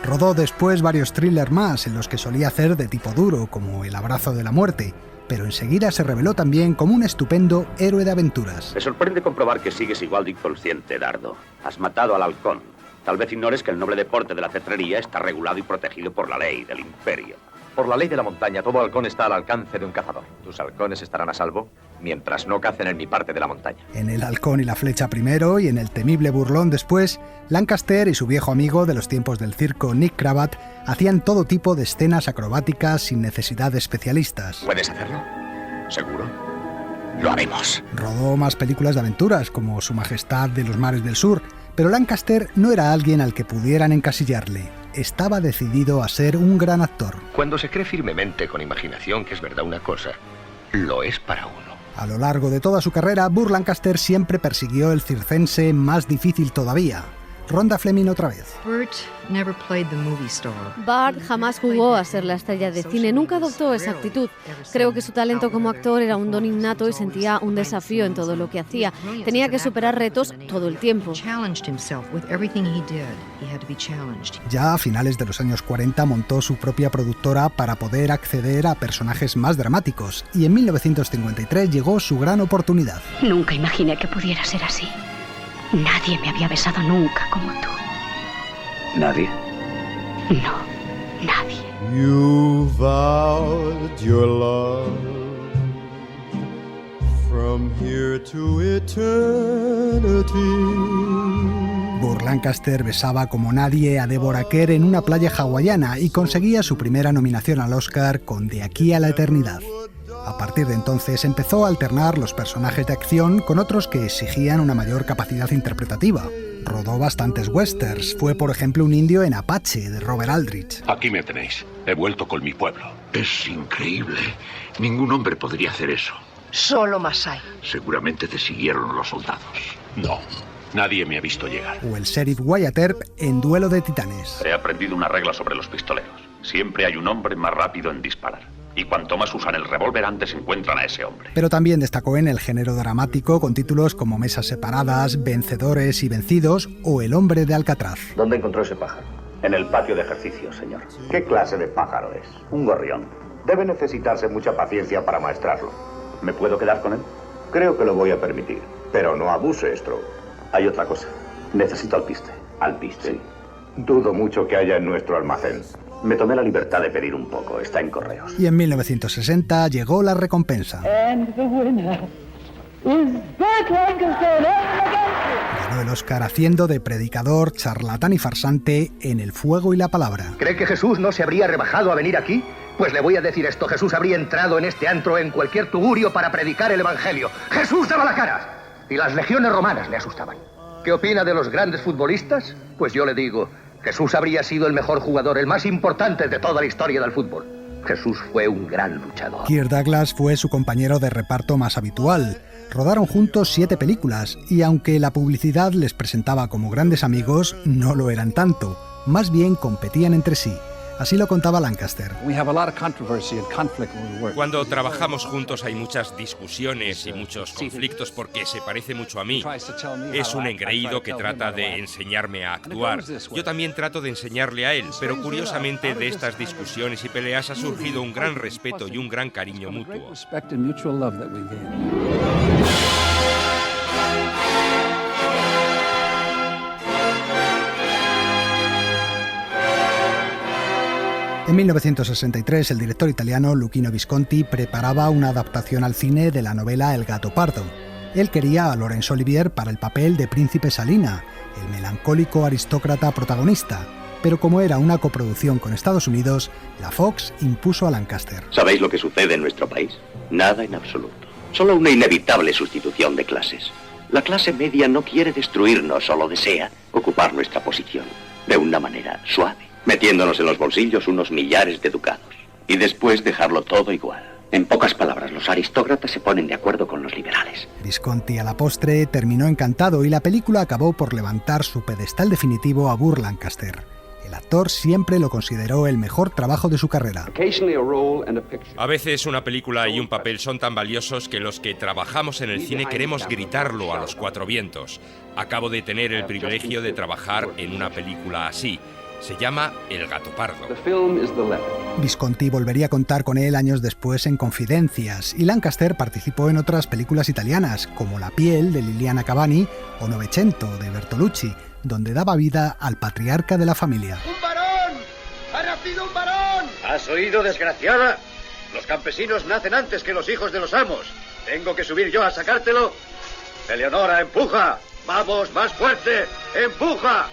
Rodó después varios thrillers más en los que solía hacer de tipo duro, como El abrazo de la muerte, pero enseguida se reveló también como un estupendo héroe de aventuras. Me sorprende comprobar que sigues igual de inconsciente, Dardo. Has matado al halcón. Tal vez ignores que el noble deporte de la cetrería está regulado y protegido por la ley del imperio. Por la ley de la montaña, todo halcón está al alcance de un cazador. Tus halcones estarán a salvo mientras no cacen en mi parte de la montaña. En El halcón y la flecha primero y en El temible burlón después, Lancaster y su viejo amigo de los tiempos del circo, Nick Cravath, hacían todo tipo de escenas acrobáticas sin necesidad de especialistas. ¿Puedes hacerlo? ¿Seguro? Lo haremos. Rodó más películas de aventuras, como Su Majestad de los Mares del Sur, pero Lancaster no era alguien al que pudieran encasillarle. Estaba decidido a ser un gran actor. Cuando se cree firmemente con imaginación que es verdad una cosa, lo es para uno. A lo largo de toda su carrera, Burt Lancaster siempre persiguió el circense más difícil todavía. Rhonda Fleming otra vez. Burt jamás jugó a ser la estrella de cine, nunca adoptó esa actitud. Creo que su talento como actor era un don innato y sentía un desafío en todo lo que hacía. Tenía que superar retos todo el tiempo. Ya a finales de los años 40 montó su propia productora para poder acceder a personajes más dramáticos, y en 1953 llegó su gran oportunidad. Nunca imaginé que pudiera ser así. Nadie me había besado nunca como tú. ¿Nadie? No, nadie. You vowed your love from here to eternity. Burt Lancaster besaba como nadie a Deborah Kerr en una playa hawaiana y conseguía su primera nominación al Oscar con De aquí a la eternidad. A partir de entonces empezó a alternar los personajes de acción con otros que exigían una mayor capacidad interpretativa. Rodó bastantes westerns, fue por ejemplo un indio en Apache de Robert Aldrich. Aquí me tenéis, he vuelto con mi pueblo. Es increíble, ningún hombre podría hacer eso. Solo Masai. Seguramente te siguieron los soldados. No, nadie me ha visto llegar. O el sheriff Wyatt Earp en Duelo de Titanes. He aprendido una regla sobre los pistoleros. Siempre hay un hombre más rápido en disparar. Y cuanto más usan el revólver, antes encuentran a ese hombre. Pero también destacó en el género dramático con títulos como Mesas separadas, Vencedores y Vencidos o El hombre de Alcatraz. ¿Dónde encontró ese pájaro? En el patio de ejercicio, señor. ¿Qué clase de pájaro es? Un gorrión. Debe necesitarse mucha paciencia para maestrarlo. ¿Me puedo quedar con él? Creo que lo voy a permitir. Pero no abuse, Stroh. Hay otra cosa. Necesito alpiste. ¿Alpiste? Sí. Dudo mucho que haya en nuestro almacén. Me tomé la libertad de pedir un poco. Está en correos. Y en 1960 llegó la recompensa. Ganó el Oscar haciendo de predicador, charlatán y farsante en El fuego y la palabra. ¿Cree que Jesús no se habría rebajado a venir aquí? Pues le voy a decir esto, Jesús habría entrado en este antro en cualquier tugurio para predicar el evangelio. ¡Jesús daba la cara! Y las legiones romanas le asustaban. ¿Qué opina de los grandes futbolistas? Pues yo le digo, Jesús habría sido el mejor jugador, el más importante de toda la historia del fútbol. Jesús fue un gran luchador. Kirk Douglas fue su compañero de reparto más habitual. Rodaron juntos 7 películas y aunque la publicidad les presentaba como grandes amigos, no lo eran tanto. Más bien competían entre sí. Así lo contaba Lancaster. Cuando trabajamos juntos hay muchas discusiones y muchos conflictos porque se parece mucho a mí. Es un engreído que trata de enseñarme a actuar. Yo también trato de enseñarle a él, pero curiosamente de estas discusiones y peleas ha surgido un gran respeto y un gran cariño mutuo. En 1963, el director italiano Luchino Visconti preparaba una adaptación al cine de la novela El gato pardo. Él quería a Laurence Olivier para el papel de Príncipe Salina, el melancólico aristócrata protagonista, pero como era una coproducción con Estados Unidos, la Fox impuso a Lancaster. ¿Sabéis lo que sucede en nuestro país? Nada en absoluto. Solo una inevitable sustitución de clases. La clase media no quiere destruirnos, solo desea ocupar nuestra posición de una manera suave, metiéndonos en los bolsillos unos millares de ducados y después dejarlo todo igual. En pocas palabras, los aristócratas se ponen de acuerdo con los liberales. Visconti a la postre terminó encantado y la película acabó por levantar su pedestal definitivo a Burt Lancaster. El actor siempre lo consideró el mejor trabajo de su carrera. A veces una película y un papel son tan valiosos que los que trabajamos en el cine queremos gritarlo a los 4 vientos. Acabo de tener el privilegio de trabajar en una película así. Se llama El gato pardo. Visconti volvería a contar con él años después en Confidencias y Lancaster participó en otras películas italianas como La piel de Liliana Cavani o Novecento de Bertolucci, donde daba vida al patriarca de la familia. ¡Un varón! ¡Ha nacido un varón! ¿Has oído, desgraciada? Los campesinos nacen antes que los hijos de los amos. ¿Tengo que subir yo a sacártelo? Eleonora, empuja. Vamos, más fuerte. Empuja.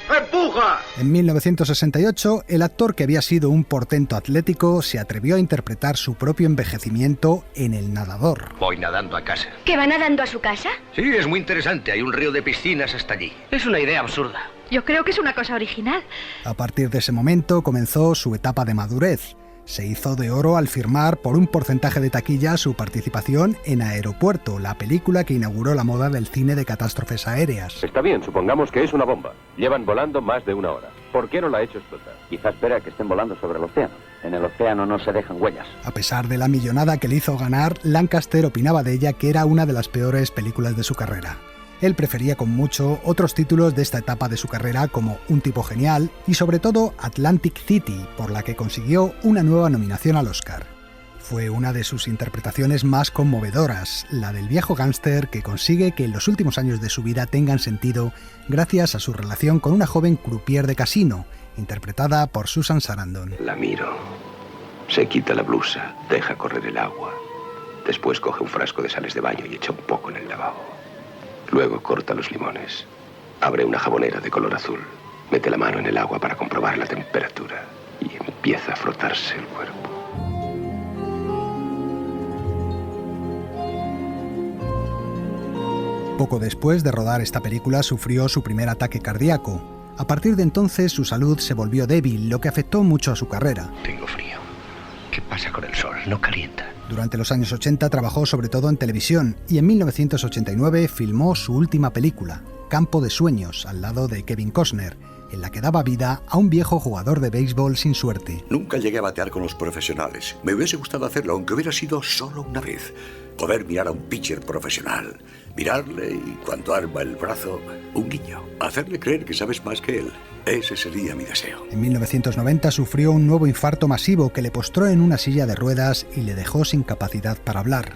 ¡Empuja! En 1968, el actor que había sido un portento atlético se atrevió a interpretar su propio envejecimiento en El nadador. Voy nadando a casa. ¿Que va nadando a su casa? Sí, es muy interesante. Hay un río de piscinas hasta allí. Es una idea absurda. Yo creo que es una cosa original. A partir de ese momento comenzó su etapa de madurez. Se hizo de oro al firmar por un porcentaje de taquilla su participación en Aeropuerto, la película que inauguró la moda del cine de catástrofes aéreas. Está bien, supongamos que es una bomba. Llevan volando más de 1 hora. ¿Por qué no la ha hecho explotar? Quizá espera que estén volando sobre el océano. En el océano no se dejan huellas. A pesar de la millonada que le hizo ganar, Lancaster opinaba de ella que era una de las peores películas de su carrera. Él prefería con mucho otros títulos de esta etapa de su carrera como Un tipo genial y sobre todo Atlantic City, por la que consiguió una nueva nominación al Oscar. Fue una de sus interpretaciones más conmovedoras, la del viejo gángster que consigue que los últimos años de su vida tengan sentido gracias a su relación con una joven croupier de casino, interpretada por Susan Sarandon. La miro, se quita la blusa, deja correr el agua, después coge un frasco de sales de baño y echa un poco en el lavabo. Luego corta los limones Abre una jabonera de color azul. Mete la mano en el agua para comprobar la temperatura. Y empieza a frotarse el cuerpo. Poco después de rodar esta película sufrió su primer ataque cardíaco. A partir de entonces su salud se volvió débil, lo que afectó mucho a su carrera. Tengo frío. ¿Qué pasa con el sol? ¿No calienta? Durante los años 80 trabajó sobre todo en televisión y en 1989 filmó su última película, Campo de Sueños, al lado de Kevin Costner, en la que daba vida a un viejo jugador de béisbol sin suerte. Nunca llegué a batear con los profesionales. Me hubiese gustado hacerlo, aunque hubiera sido solo una vez. Poder mirar a un pitcher profesional, mirarle y cuando arma el brazo, un guiño. Hacerle creer que sabes más que él. Ese sería mi deseo. En 1990 sufrió un nuevo infarto masivo que le postró en una silla de ruedas y le dejó sin capacidad para hablar.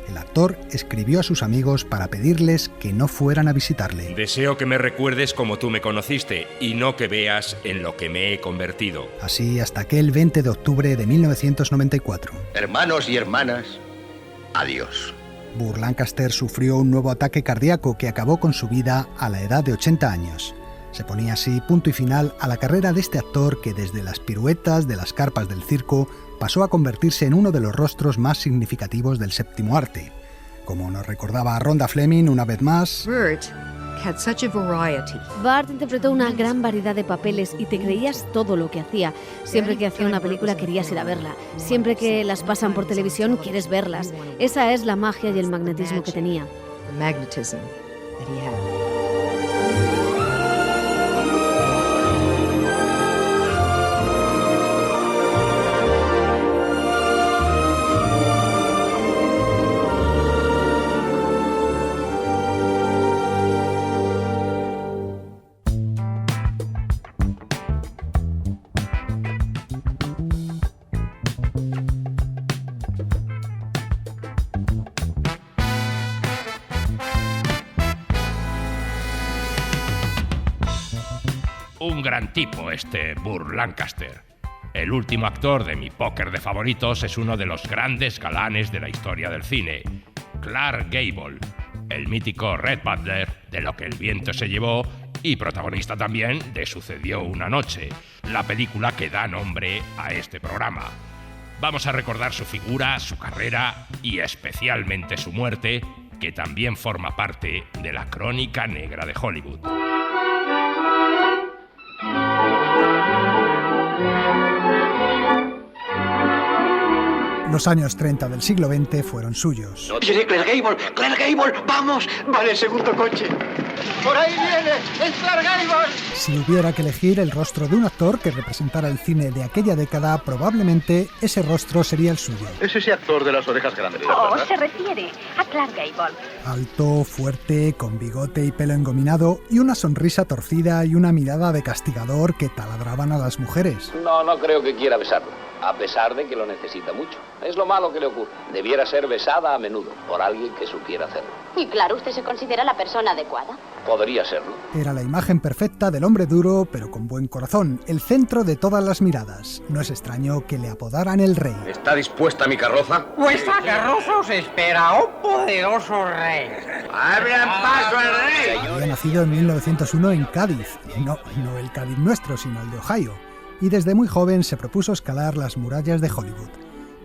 El actor escribió a sus amigos para pedirles que no fueran a visitarle. Deseo que me recuerdes como tú me conociste y no que veas en lo que me he convertido. Así hasta aquel 20 de octubre de 1994. Hermanos y hermanas, adiós. Burt Lancaster sufrió un nuevo ataque cardíaco que acabó con su vida a la edad de 80 años. Se ponía así punto y final a la carrera de este actor que desde las piruetas de las carpas del circo pasó a convertirse en uno de los rostros más significativos del séptimo arte. Como nos recordaba Rhonda Fleming una vez más, Bart interpretó una gran variedad de papeles y te creías todo lo que hacía. Siempre que hacía una película querías ir a verla. Siempre que las pasan por televisión quieres verlas. Esa es la magia y el magnetismo que tenía. Un gran tipo este Burt Lancaster. El último actor de mi póker de favoritos es uno de los grandes galanes de la historia del cine, Clark Gable, el mítico Red Butler de Lo que el viento se llevó y protagonista también de Sucedió una noche, la película que da nombre a este programa. Vamos a recordar su figura, su carrera y especialmente su muerte, que también forma parte de la crónica negra de Hollywood. Los años 30 del siglo XX fueron suyos. ¡Viene Clark Gable! ¡Clark Gable! ¡Vamos! Vale, el segundo coche. ¡Por ahí viene! ¡Es Clark Gable! Si hubiera que elegir el rostro de un actor que representara el cine de aquella década, probablemente ese rostro sería el suyo. Es ese actor de las orejas grandes. Oh, se refiere a Clark Gable. Alto, fuerte, con bigote y pelo engominado, y una sonrisa torcida y una mirada de castigador que taladraban a las mujeres. No creo que quiera besarlo, a pesar de que lo necesita mucho. Es lo malo que le ocurre. Debiera ser besada a menudo por alguien que supiera hacerlo. Y claro, ¿usted se considera la persona adecuada? Podría serlo. Era la imagen perfecta del hombre duro, pero con buen corazón, el centro de todas las miradas. No es extraño que le apodaran el rey. ¿Está dispuesta mi carroza? Vuestra carroza os espera, oh poderoso rey. ¡Abran paso al rey! Había nacido en 1901 en Cádiz. No el Cádiz nuestro, sino el de Ohio. Y desde muy joven se propuso escalar las murallas de Hollywood.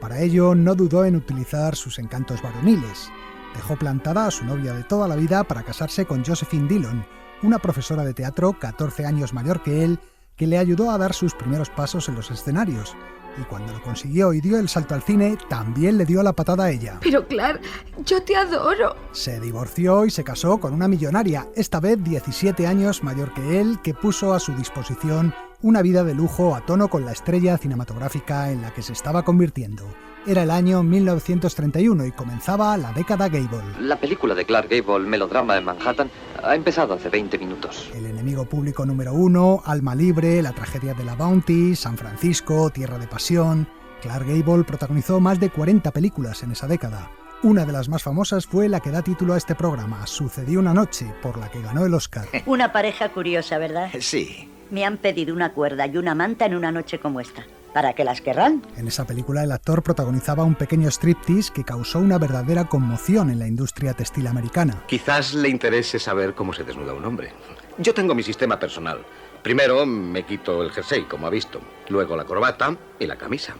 Para ello no dudó en utilizar sus encantos varoniles. Dejó plantada a su novia de toda la vida para casarse con Josephine Dillon, una profesora de teatro 14 años mayor que él, que le ayudó a dar sus primeros pasos en los escenarios. Y cuando lo consiguió y dio el salto al cine, también le dio la patada a ella. Pero Clark, yo te adoro. Se divorció y se casó con una millonaria, esta vez 17 años mayor que él, que puso a su disposición una vida de lujo a tono con la estrella cinematográfica en la que se estaba convirtiendo. Era el año 1931 y comenzaba la década Gable. La película de Clark Gable, Melodrama en Manhattan, ha empezado hace 20 minutos. El enemigo público número 1, Alma Libre, La tragedia de la Bounty, San Francisco, Tierra de pasión. Clark Gable protagonizó más de 40 películas en esa década. Una de las más famosas fue la que da título a este programa, Sucedió una noche, por la que ganó el Oscar. Una pareja curiosa, ¿verdad? Sí. Me han pedido una cuerda y una manta en una noche como esta. ¿Para qué las querrán? En esa película el actor protagonizaba un pequeño striptease que causó una verdadera conmoción en la industria textil americana. Quizás le interese saber cómo se desnuda un hombre. Yo tengo mi sistema personal. Primero me quito el jersey, como ha visto. Luego la corbata y la camisa.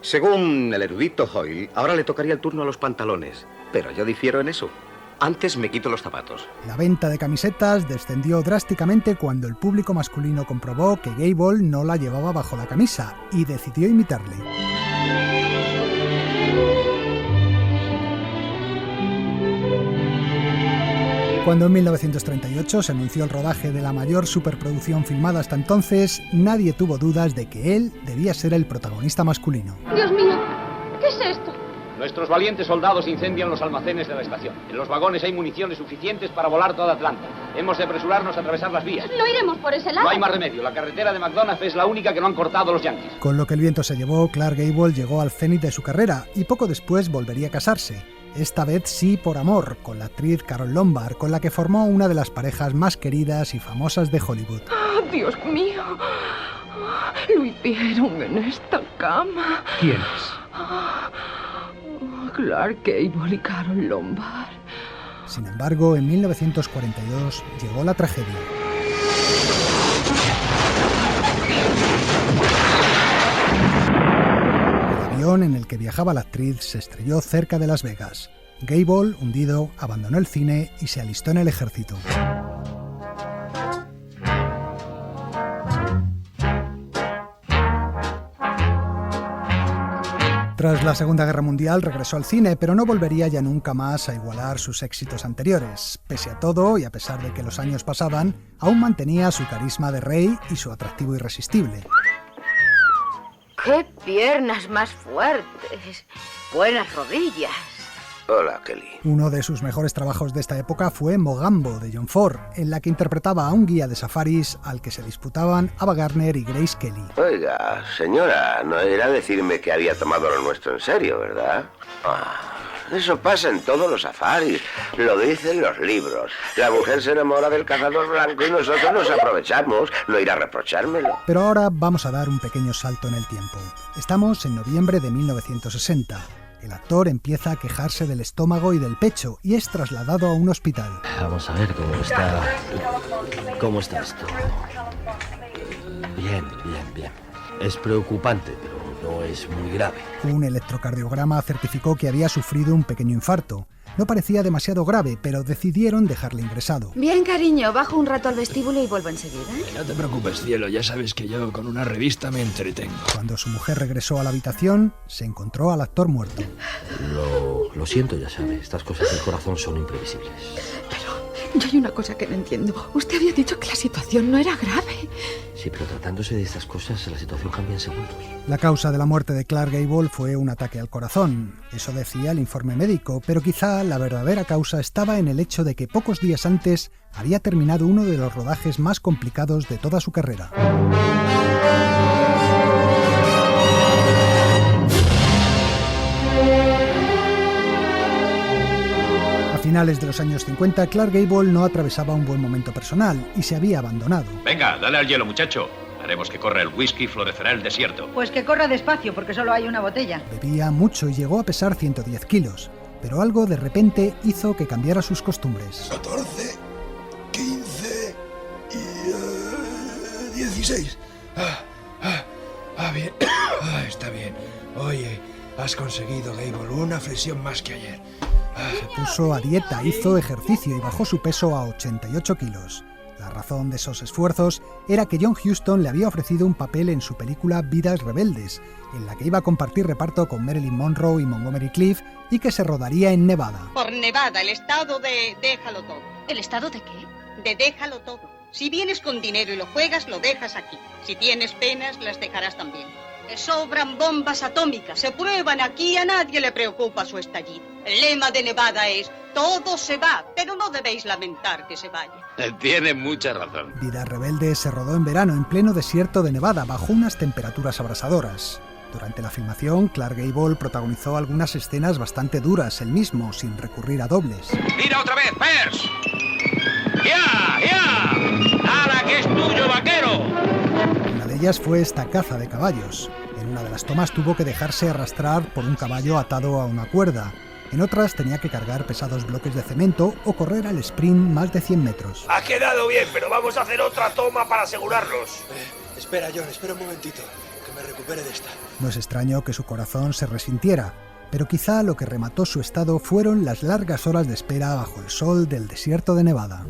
Según el erudito Hoyle, ahora le tocaría el turno a los pantalones. Pero yo difiero en eso. Antes me quito los zapatos. La venta de camisetas descendió drásticamente cuando el público masculino comprobó que Gable no la llevaba bajo la camisa y decidió imitarle. Cuando en 1938 se anunció el rodaje de la mayor superproducción filmada hasta entonces, nadie tuvo dudas de que él debía ser el protagonista masculino. Dios mío, ¿qué es esto? Nuestros valientes soldados incendian los almacenes de la estación. En los vagones hay municiones suficientes para volar toda Atlanta. Hemos de apresurarnos a atravesar las vías. No iremos por ese lado. No hay más remedio. La carretera de McDonough es la única que no han cortado los yanquis. Con lo que el viento se llevó, Clark Gable llegó al cenit de su carrera y poco después volvería a casarse. Esta vez sí por amor, con la actriz Carole Lombard, con la que formó una de las parejas más queridas y famosas de Hollywood. Oh, Dios mío. Lo hicieron en esta cama. ¿Quién es? Clark Gable y Carole Lombard. Sin embargo, en 1942 llegó la tragedia. El avión en el que viajaba la actriz se estrelló cerca de Las Vegas. Gable, hundido, abandonó el cine y se alistó en el ejército. Tras la Segunda Guerra Mundial regresó al cine, pero no volvería ya nunca más a igualar sus éxitos anteriores. Pese a todo, y a pesar de que los años pasaban, aún mantenía su carisma de rey y su atractivo irresistible. ¡Qué piernas más fuertes! Buenas rodillas. Hola, Kelly. Uno de sus mejores trabajos de esta época fue Mogambo, de John Ford, en la que interpretaba a un guía de safaris al que se disputaban Ava Gardner y Grace Kelly. Oiga, señora, no era decirme que había tomado lo nuestro en serio, ¿verdad? Eso pasa en todos los safaris, lo dicen los libros. La mujer se enamora del cazador blanco y nosotros nos aprovechamos. No irá a reprochármelo. Pero ahora vamos a dar un pequeño salto en el tiempo. Estamos en noviembre de 1960. El actor empieza a quejarse del estómago y del pecho y es trasladado a un hospital. Vamos a ver cómo está esto. Bien. Es preocupante, pero no es muy grave. Un electrocardiograma certificó que había sufrido un pequeño infarto. No parecía demasiado grave, pero decidieron dejarle ingresado. Bien, cariño, bajo un rato al vestíbulo y vuelvo enseguida. No te preocupes, cielo, ya sabes que yo con una revista me entretengo. Cuando su mujer regresó a la habitación, se encontró al actor muerto. Lo siento, ya sabes, estas cosas del corazón son imprevisibles. Yo hay una cosa que no entiendo. Usted había dicho que la situación no era grave. Sí, pero tratándose de estas cosas, la situación cambia en segundos. La causa de la muerte de Clark Gable fue un ataque al corazón. Eso decía el informe médico, pero quizá la verdadera causa estaba en el hecho de que pocos días antes había terminado uno de los rodajes más complicados de toda su carrera. A finales de los años 50, Clark Gable no atravesaba un buen momento personal y se había abandonado. Venga, dale al hielo, muchacho. Haremos que corra el whisky y florecerá el desierto. Pues que corra despacio, porque solo hay una botella. Bebía mucho y llegó a pesar 110 kilos, pero algo de repente hizo que cambiara sus costumbres. 14, 15 y 16. Bien. Está bien. Oye, has conseguido, Gable, una flexión más que ayer. Se puso a dieta, hizo ejercicio y bajó su peso a 88 kilos. La razón de esos esfuerzos era que John Huston le había ofrecido un papel en su película Vidas Rebeldes, en la que iba a compartir reparto con Marilyn Monroe y Montgomery Clift y que se rodaría en Nevada. Por Nevada, el estado de déjalo todo. ¿El estado de qué? De déjalo todo. Si vienes con dinero y lo juegas, lo dejas aquí. Si tienes penas, las dejarás también. Sobran bombas atómicas, se prueban aquí y a nadie le preocupa su estallido. El lema de Nevada es, todo se va, pero no debéis lamentar que se vaya. Tiene mucha razón. Vidas Rebeldes se rodó en verano en pleno desierto de Nevada, bajo unas temperaturas abrasadoras. Durante la filmación, Clark Gable protagonizó algunas escenas bastante duras él mismo, sin recurrir a dobles. ¡Mira otra vez, Pers! ¡Ya! ¡Ala, que es tuyo, vaquero! ellas fue esta caza de caballos. En una de las tomas tuvo que dejarse arrastrar por un caballo atado a una cuerda. En otras tenía que cargar pesados bloques de cemento o correr al sprint más de 100 metros. Ha quedado bien, pero vamos a hacer otra toma para asegurarnos. Espera, John, espera un momentito, que me recupere de esta. No es extraño que su corazón se resintiera, pero quizá lo que remató su estado fueron las largas horas de espera bajo el sol del desierto de Nevada.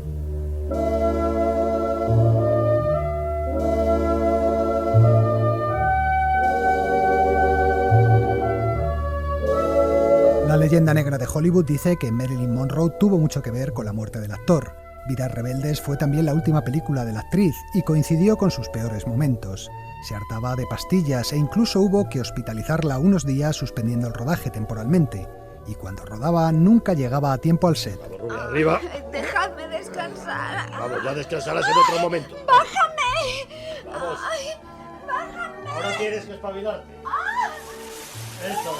La leyenda negra de Hollywood dice que Marilyn Monroe tuvo mucho que ver con la muerte del actor. Vidas rebeldes fue también la última película de la actriz y coincidió con sus peores momentos. Se hartaba de pastillas e incluso hubo que hospitalizarla unos días suspendiendo el rodaje temporalmente. Y cuando rodaba nunca llegaba a tiempo al set. Arriba. Dejadme descansar. Vamos, ya descansarás en otro momento. ¡Bájame! Vamos. Ay, bájame. Ahora tienes que espabilarte. Eso.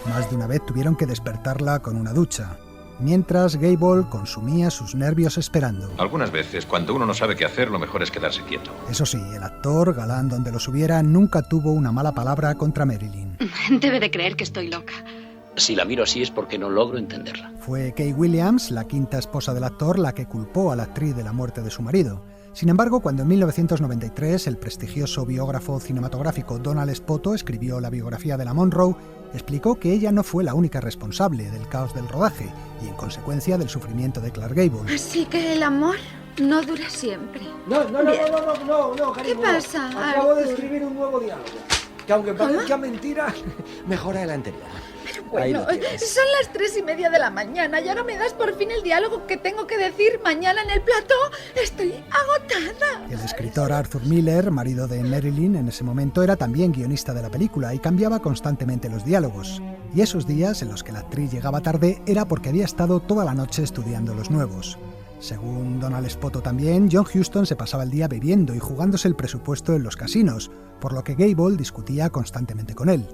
Más de una vez tuvieron que despertarla con una ducha, mientras Gable consumía sus nervios esperando. Algunas veces, cuando uno no sabe qué hacer, lo mejor es quedarse quieto. Eso sí, el actor, galán donde los hubiera, nunca tuvo una mala palabra contra Marilyn. Debe de creer que estoy loca. Si la miro así es porque no logro entenderla. Fue Kay Williams, la quinta esposa del actor, la que culpó a la actriz de la muerte de su marido. Sin embargo, cuando en 1993 el prestigioso biógrafo cinematográfico Donald Spoto escribió la biografía de la Monroe, explicó que ella no fue la única responsable del caos del rodaje y, en consecuencia, del sufrimiento de Clark Gable. Así que el amor no dura siempre. No, cariño. ¿Qué pasa, Acabo de Arthur? escribir un nuevo diálogo, que aunque parezca mentira, mejora el anterior. Bueno, son las 3:30 de la mañana y ahora me das por fin el diálogo que tengo que decir mañana en el plató. Estoy agotada. El escritor Arthur Miller, marido de Marilyn en ese momento, era también guionista de la película y cambiaba constantemente los diálogos. Y esos días en los que la actriz llegaba tarde era porque había estado toda la noche estudiando los nuevos. Según Donald Spoto también, John Huston se pasaba el día bebiendo y jugándose el presupuesto en los casinos, por lo que Gable discutía constantemente con él.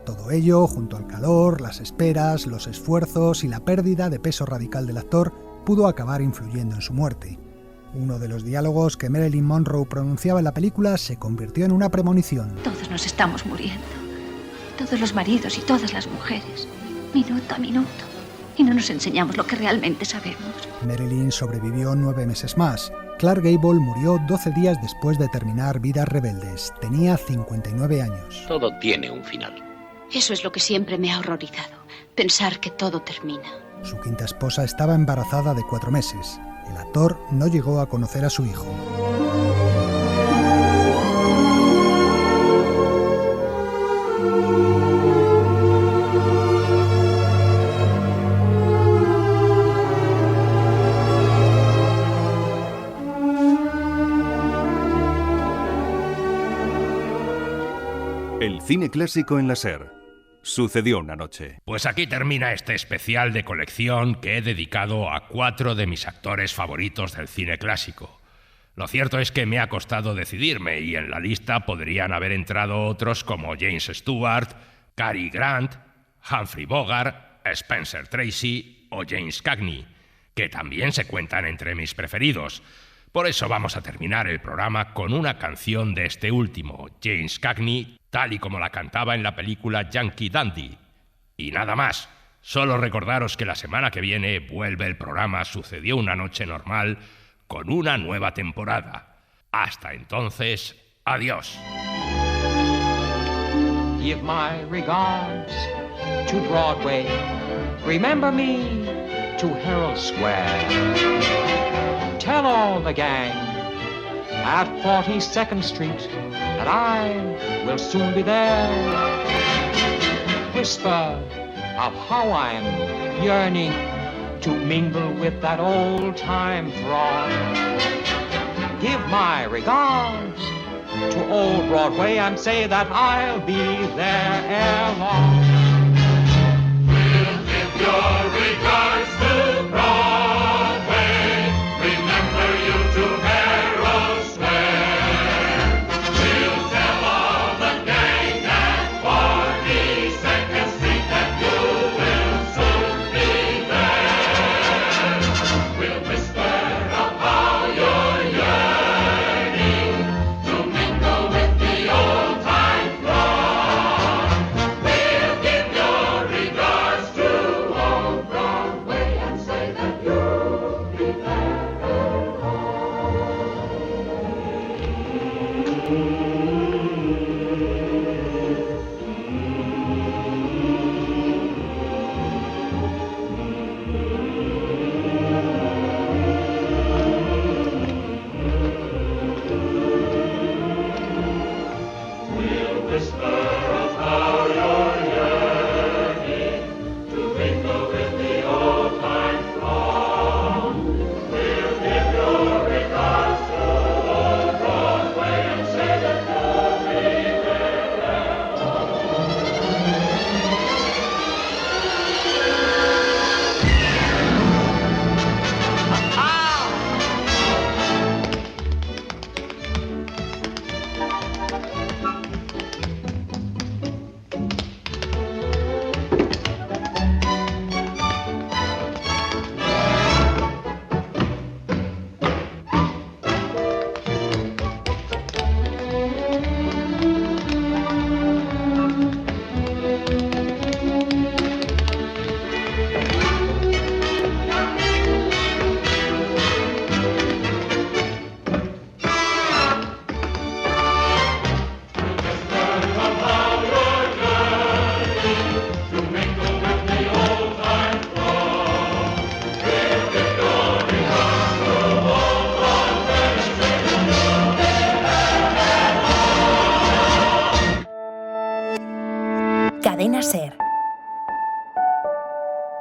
Todo ello, junto al calor, las esperas, los esfuerzos y la pérdida de peso radical del actor, pudo acabar influyendo en su muerte. Uno de los diálogos que Marilyn Monroe pronunciaba en la película se convirtió en una premonición. Todos nos estamos muriendo. Todos los maridos y todas las mujeres. Minuto a minuto. Y no nos enseñamos lo que realmente sabemos. Marilyn sobrevivió 9 meses más. Clark Gable murió 12 días después de terminar Vidas Rebeldes. Tenía 59 años. Todo tiene un final. Eso es lo que siempre me ha horrorizado. Pensar que todo termina. Su quinta esposa estaba embarazada de 4 meses. El actor no llegó a conocer a su hijo. El cine clásico en la SER. Sucedió una noche. Pues aquí termina este especial de colección que he dedicado a 4 de mis actores favoritos del cine clásico. Lo cierto es que me ha costado decidirme y en la lista podrían haber entrado otros como James Stewart, Cary Grant, Humphrey Bogart, Spencer Tracy o James Cagney, que también se cuentan entre mis preferidos. Por eso vamos a terminar el programa con una canción de este último, James Cagney, tal y como la cantaba en la película Yankee Dandy. Y nada más, solo recordaros que la semana que viene vuelve el programa Sucedió una noche normal con una nueva temporada. Hasta entonces, adiós. Give my regards to Broadway. Remember me to Herald Square. Tell all the gang at 42nd Street that I will soon be there. Whisper of how I'm yearning to mingle with that old-time throng. Give my regards to old Broadway and say that I'll be there ere long. We'll give your regards to Broadway. Remember you to Herald Square. We'll tell all the gang at 42nd Street that you will soon be there. We'll whisper of how you're yearning to mingle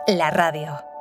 la radio.